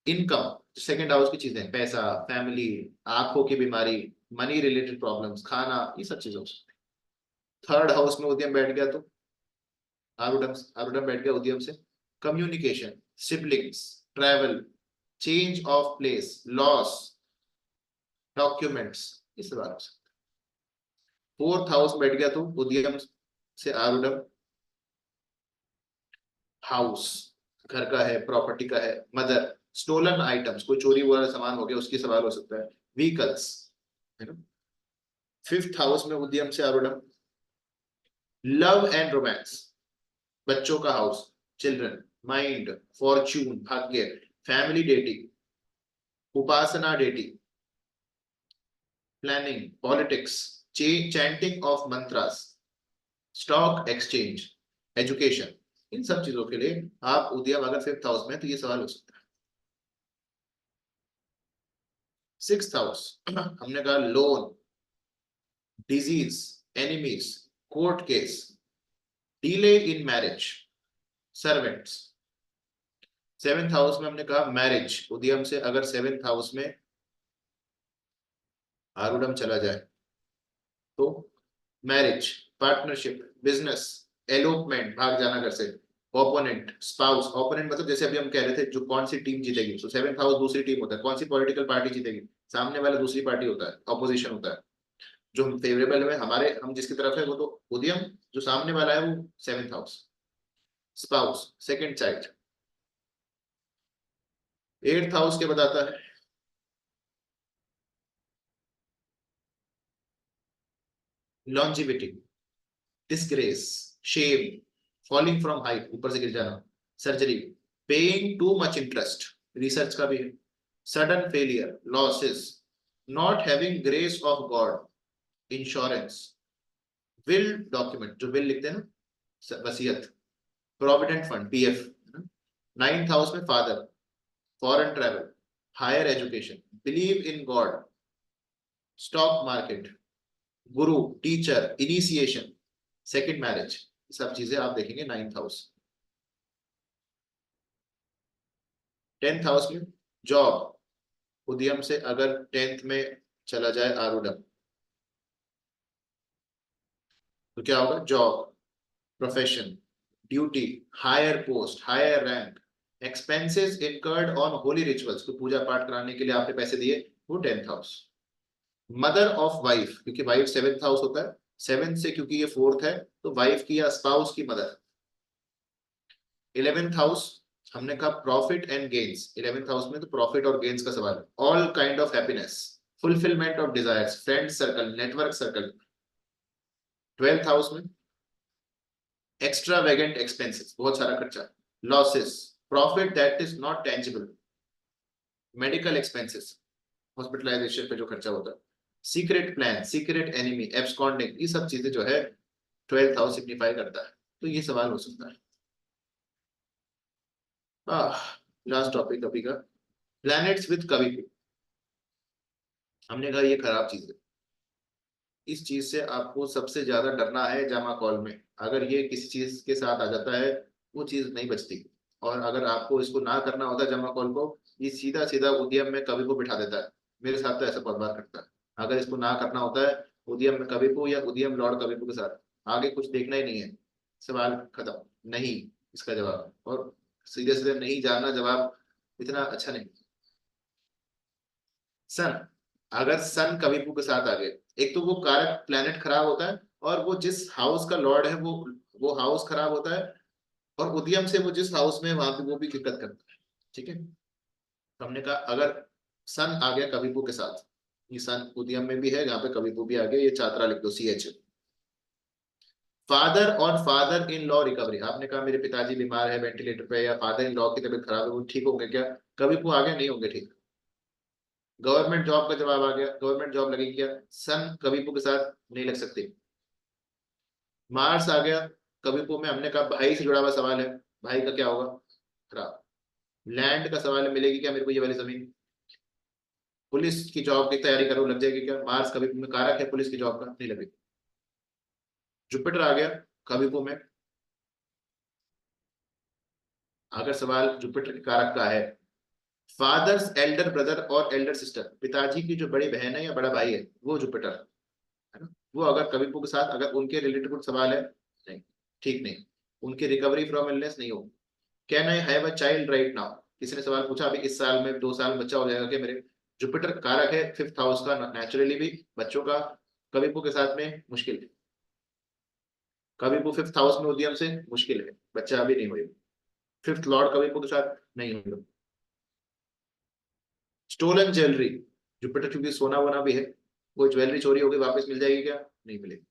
इनकम, सेकंड हाउस की चीजें, पैसा, फैमिली, आंखों की बीमारी, मनी रिलेटेड प्रॉब्लम्स, खाना, ये सब चीजें हो सकती है। थर्ड हाउस में उद्यम बैठ गया तो आरूढ़म, आरूढ़म बैठ गया उद्यम से, communication, siblings, travel, change of place, loss, documents, ये सब आ सकते हैं। फोर्थ हाउस बैठ गया तो उद्यम से आरूढ़म, हाउस घर का है, प्रॉपर्टी का है, मदर, स्टोलन आइटम्स, कोई चोरी हुआ सामान हो गया उसकी सवाल हो सकता है, व्हीकल्स, है ना। फिफ्थ हाउस में उद्यम से आरूढ़म, लव एंड रोमांस, बच्चों का हाउस, चिल्ड्रन, माइंड, फॉर्च्यून, भाग्य, फैमिली डेटिंग, उपासना dating, planning, politics, chanting of mantras, stock exchange, education. इन सब चीजों के लिए आप उद्यम अगर फिफ्थ हाउस में तो ये सवाल हो सकता है। सिक्स्थ हाउस हमने कहा loan, disease, enemies, court case, delay in marriage, servants. Seventh house में हमने कहा मैरिज, उद्यम से अगर सेवेंथ हाउस में आरूढ़म चला जाए तो मैरिज, पार्टनरशिप, बिजनेस, एलोपमेंट भाग जाना घर से, ओपोनेंट, स्पाउस। ओपोनेंट मतलब जैसे अभी हम कह रहे थे जो कौन सी टीम जीतेगी, तो सेवेंथ हाउस दूसरी टीम होता है, कौन सी पॉलिटिकल पार्टी जीतेगी, सामने वाला दूसरी पार्टी होता है, ऑपोजिशन होता है। जो फेवरेबल है हमारे, हम जिसकी तरफ है वो तो उदयम, जो सामने वाला है वो seventh house. Spouse second side. Eighth house के बताता है longevity, disgrace, shame, falling from height, ऊपर से गिर जाना, surgery, paying too much interest, research का भी है, sudden failure, losses, not having grace of God, insurance, will document, जो विल लिखते हैं ना, वसीयत, provident fund, PF. Ninth house में father, foreign travel, higher education, believe in God, stock market, guru, teacher, initiation, second marriage, सब चीजें आप देखेंगे नाइन्थ हाउस। टेंथ हाउस में जॉब, उद्यम से अगर टेंथ में चला जाए आरूढ़, तो क्या होगा, job, profession, duty, higher post, higher rank, expenses incurred on holy rituals, को पूजा पाठ कराने के लिए आपने पैसे दिए, वो tenth house. Mother of wife, क्योंकि वाइफ सेवेंथ हाउस होता है, सेवेंथ से क्योंकि ये फोर्थ है तो वाइफ की या स्पाउस की मदर। इलेवेंथ हाउस हमने कहा profit and gains, eleventh house में तो प्रॉफिट और गेन्स का सवाल है। All kind of happiness, fulfilment of desires, friend circle, network circle. Twelfth house में एक्स्ट्रा वेगेंट एक्सपेंसेस, बहुत सारा खर्चा, losses, profit that is not tangible, medical expenses, hospitalisation पे जो खर्चा होता है, secret plan, secret enemy, absconding, ये सब चीजें जो है ट्वेल्थ हाउस सिग्निफाई करता है। तो ये सवाल हो सकता है। लास्ट टॉपिक अभी का, प्लैनेट्स विद कवि। हमने कहा ये खराब चीज है, इस चीज से आपको सबसे ज्यादा डरना है जामा कॉल में। अगर ये किसी चीज के साथ आ जाता है वो चीज नहीं बचती, और अगर आपको इसको ना करना होता है जमा कॉल को, ये सीधा सीधा उद्यम में कवि को बिठा देता है। मेरे साथ तो ऐसा बहुत बार करता है। अगर इसको ना करना होता है उद्यम में कवि को या उद्यम लॉर्ड कवि को के साथ, आगे कुछ देखना ही नहीं है, सवाल खत्म, नहीं इसका जवाब, और सीधे सीधे नहीं जानना जवाब इतना अच्छा नहीं। सन, अगर सन कविपु के साथ आ गए, एक तो वो कारक प्लेनेट खराब होता है, और वो जिस हाउस का लॉर्ड है वो हाउस खराब होता है, और उदयम से वो जिस हाउस में वहां पे वो भी दिक्कत करता है। ठीक है, तो हमने कहा अगर सन आ गया कविपु के साथ, ये सन उदयम में भी है, यहाँ पे कविपु भी आ गया, ये छात्रा लिख दो CH। फादर और फादर इन लॉ रिकवरी, आपने कहा मेरे पिताजी बीमार है वेंटिलेटर पे, या फादर इन लॉ की तबीयत खराब है, वो ठीक होंगे क्या, कविपु आ गया, नहीं होंगे ठीक। गवर्नमेंट जॉब का जवाब आ गया, गवर्नमेंट जॉब लगेगी क्या, सन कविपु के साथ नहीं लग सकती। मार्स आ गया कविपु में, हमने कहा भाई से जुड़ा हुआ सवाल है, भाई का क्या होगा, खराब। लैंड का सवाल है, मिलेगी क्या मेरे को ये वाली जमीन। पुलिस की जॉब की तैयारी करो, लग जाएगी क्या, मार्स कविपु में कारक है पुलिस की जॉब का, नहीं लगेगी। जुपिटर आ गया कविपु में, अगर सवाल जुपिटर के कारक का है, फादर्स एल्डर ब्रदर और एल्डर सिस्टर, पिताजी की जो बड़ी बहन है या बड़ा भाई है वो जुपिटर है ना, वो अगर कविपु के साथ अगर उनके रिलेटेड कुछ सवाल है, नहीं ठीक नहीं, उनकी रिकवरी फ्रॉम इलनेस नहीं होगी। Can I have a child right now, किसी ने सवाल पूछा अभी इस साल में 2 साल में बच्चा हो जाएगा क्या मेरे, जुपिटर कारक है फिफ्थ हाउस का, नेचुरली भी बच्चों का कविपु के साथ में मुश्किल है, कविपु फिफ्थ हाउस में उद्यम से मुश्किल है, बच्चा अभी नहीं हुई, फिफ्थ लॉर्ड कविपु के साथ नहीं होगा। स्टोलन ज्वेलरी, जुपिटर क्योंकि सोना वोना भी है, कोई ज्वेलरी चोरी होगी वापस मिल जाएगी क्या, नहीं मिलेगी।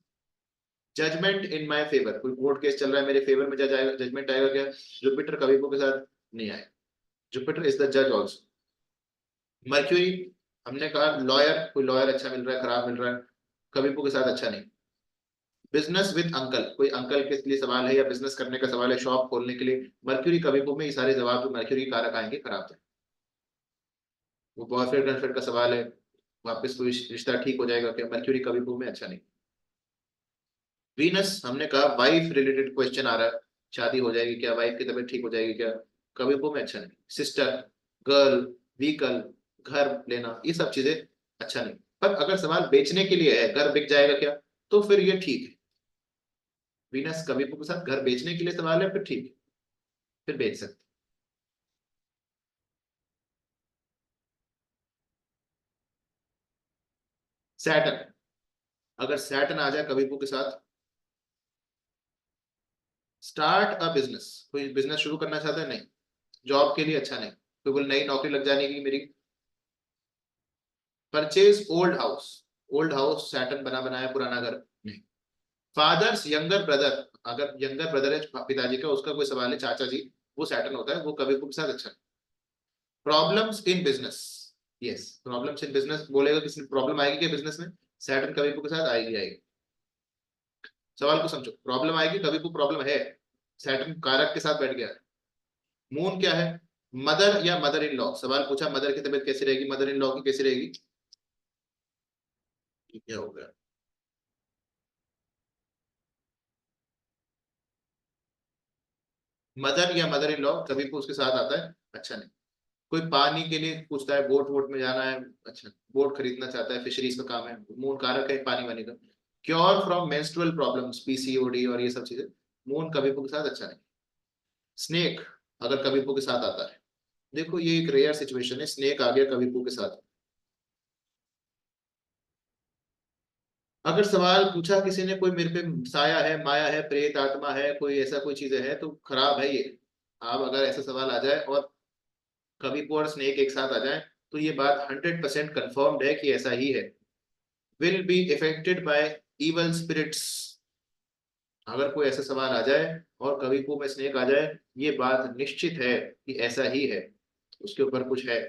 जजमेंट इन माय फेवर, कोई कोर्ट केस चल रहा है मेरे फेवर में, जज आएगा, जजमेंट आएगा क्या, जुपिटर कविपु के साथ नहीं आए, जुपिटर इज द जज ऑल्सो। मर्क्यूरी, हमने कहा लॉयर, कोई लॉयर अच्छा मिल रहा है खराब मिल रहा है, कविपु के साथ अच्छा नहीं। बिजनेस विद अंकल, कोई अंकल के लिए सवाल है या बिजनेस करने का सवाल है, शॉप खोलने के लिए, मर्क्यूरी कविपु में ये सारे जवाब जो मर्क्यूरी कारक आएंगे खराब थे। वो बॉयफ्रेंड गर्लफ्रेंड का सवाल है, वापस कोई रिश्ता ठीक हो जाएगा क्या, मर्क्यूरी कविपु में अच्छा नहीं। वीनस, हमने कहा वाइफ रिलेटेड क्वेश्चन आ रहा है, शादी हो जाएगी क्या, वाइफ की तबीयत ठीक हो जाएगी क्या, कविपु में अच्छा नहीं। सिस्टर, गर्ल, व्हीकल, घर लेना, ये सब चीजें अच्छा नहीं। पर अगर सवाल बेचने के लिए है, घर बिक जाएगा क्या, तो फिर ये ठीक है। वीनस कभी के साथ घर बेचने के लिए सवाल है, फिर ठीक, फिर बेच सकते। सैटर्न, अगर सैटर्न आ जाए कभी के साथ, स्टार्ट अ बिजनेस, कोई बिजनेस शुरू करना चाहता है, नहीं, जॉब के लिए अच्छा नहीं, कोई बोले नई नौकरी लग जाने की मेरी। Purchase old house, old house Saturn बना बनाया पुराना घर, नहीं। फादर्स यंगर ब्रदर, अगर यंगर ब्रदर है पिताजी का, उसका कोई सवाल है, चाचा जी, वो सैटर्न होता है, वो कभी के साथ अच्छा। Problems in business, yes, problems in business बोलेगा, किसी प्रॉब्लम आएगी क्या बिजनेस में, सैटर्न कभी के साथ आएगी आएगी। सवाल को समझो, प्रॉब्लम आएगी, कभी को प्रॉब्लम है, सैटर्न कारक के साथ बैठ गया है। मून क्या है, मदर या मदर इन लॉ, सवाल पूछा मदर की तबीयत कैसी रहेगी, मदर इन लॉ की कैसी रहेगी, ये क्या हो गया। मदर या मदर इन लॉ कभी को उसके साथ आता है, अच्छा नहीं। कोई पानी के लिए पूछता है, बोट वोट में जाना है, अच्छा, बोट खरीदना चाहता है, फिशरीज का काम है, मून कारक है पानी वानी का। Cure from menstrual problems, PCOD और ये सब चीजें, मून कभी के साथ अच्छा नहीं। स्नेक अगर कभी के साथ आता है, देखो ये एक रेयर सिचुएशन है, स्नेक आ गया कभी के साथ। अगर सवाल पूछा किसी ने, कोई मेरे पे साया है, माया है, प्रेत आत्मा है, कोई ऐसा कोई चीज है, तो खराब है ये। आप अगर ऐसा सवाल आ जाए और कभी और स्नेक एक साथ आ जाए, तो ये बात 100% कंफर्म्ड है कि ऐसा ही है। Will be effected by evil spirits, अगर कोई ऐसा सवाल आ जाए और कभी को में स्नेक आ जाए, ये बात निश्चित है कि ऐसा ही है, उसके ऊपर कुछ है।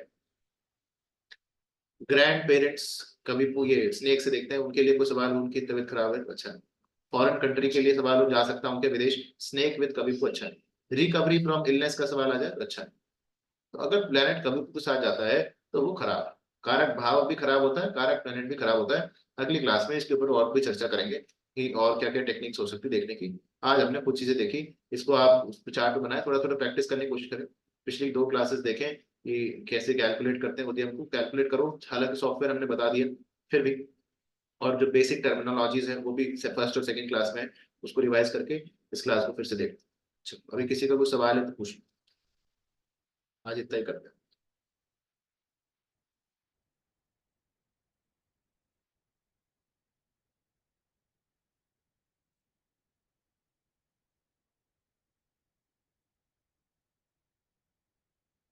ग्रैंड पेरेंट्स कभी को ये स्नेक से देखते हैं, उनके लिए कोई सवाल, उनकी तबीयत खराब है, अच्छा। फॉरेन कंट्री के लिए सवाल हो, जा सकता हूँ क्या विदेश, स्नेक विद कभी को अच्छा नहीं। रिकवरी फ्रॉम इलनेस का सवाल आ जाए तो अच्छा नहीं। तो अगर प्लेनेट कभी के साथ जाता है तो वो खराब है, कारक भाव भी खराब होता है, कारक प्लेनेट भी खराब होता है। अगली क्लास में इसके ऊपर और भी चर्चा करेंगे कि और क्या क्या टेक्निक्स हो सकती है देखने की। आज हमने कुछ चीजें देखी, इसको आप उस चार्ट बनाए, थोड़ा थोड़ा प्रैक्टिस करने की कोशिश करें। पिछली 2 क्लासेस देखें कि कैसे कैलकुलेट करते हैं, उद्यम को कैलकुलेट करो, हालांकि सॉफ्टवेयर हमने बता दिया फिर भी। और जो बेसिक टर्मिनोलॉजीज है वो भी फर्स्ट और सेकंड क्लास में है, उसको रिवाइज करके इस क्लास को फिर से देख। अभी किसी का कोई सवाल है तो पूछ लो। आज इतना ही करते हैं।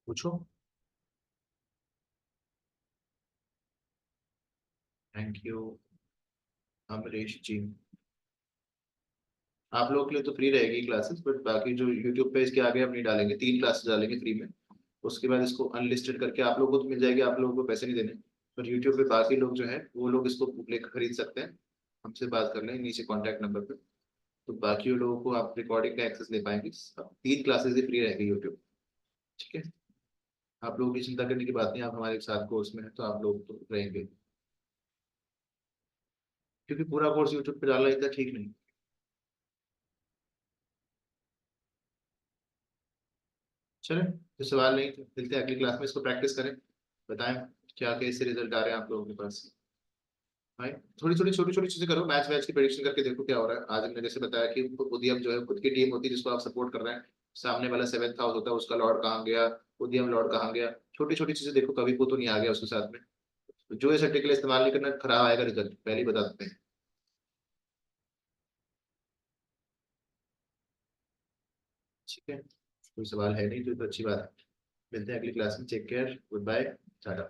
पूछो। थैंक यू अमरीश जी। आप लोगों के लिए तो फ्री रहेगी क्लासेस, बट बाकी जो यूट्यूब पे इसके आगे हम नहीं डालेंगे, 3 क्लासेस डालेंगे फ्री में। उसके बाद इसको अनलिस्टेड करके आप लोगों को तो मिल जाएगी, आप लोगों को पैसे नहीं देने। पर यूट्यूब पे बाकी लोग जो है वो लोग इसको लेकर खरीद सकते हैं, हमसे बात कर लें नीचे कॉन्टैक्ट नंबर पे। तो बाकी लोगों को आप रिकॉर्डिंग का एक्सेस ले पाएंगे। 3 क्लासेस ही फ्री रहेगी यूट्यूब, ठीक है। आप लोगों की चिंता करने की बात नहीं, आप हमारे साथ कोर्स में है तो आप लोग तो रहेंगे, क्योंकि पूरा कोर्स यूट्यूब पे डालना इतना ठीक नहीं। चले, तो सवाल नहीं तो मिलते हैं अगली क्लास में, इसको प्रैक्टिस करें, बताएं क्या कैसे रिजल्ट आ रहे हैं आप लोगों के पास। भाई थोड़ी थोड़ी छोटी छोटी चीजें करो, मैच वैच की प्रेडिक्शन करके देखो क्या हो रहा है। आज हमने जैसे बताया कि उदयम जो है खुद की टीम होती है जिसको आप सपोर्ट कर रहे हैं, सामने वाला 7th हाउस होता है, उसका लॉर्ड कहाँ गया, उदयम लॉर्ड कहाँ गया, छोटी छोटी चीजें देखो, कभी को तो नहीं आ गया उसके साथ में। जो इस टिकल इस्तेमाल नहीं करना, खराब आएगा रिजल्ट, पहले ही बता देते हैं। ठीक है, कोई सवाल है नहीं तो अच्छी बात है। मिलते हैं अगली क्लास में, take care, good bye, Tata.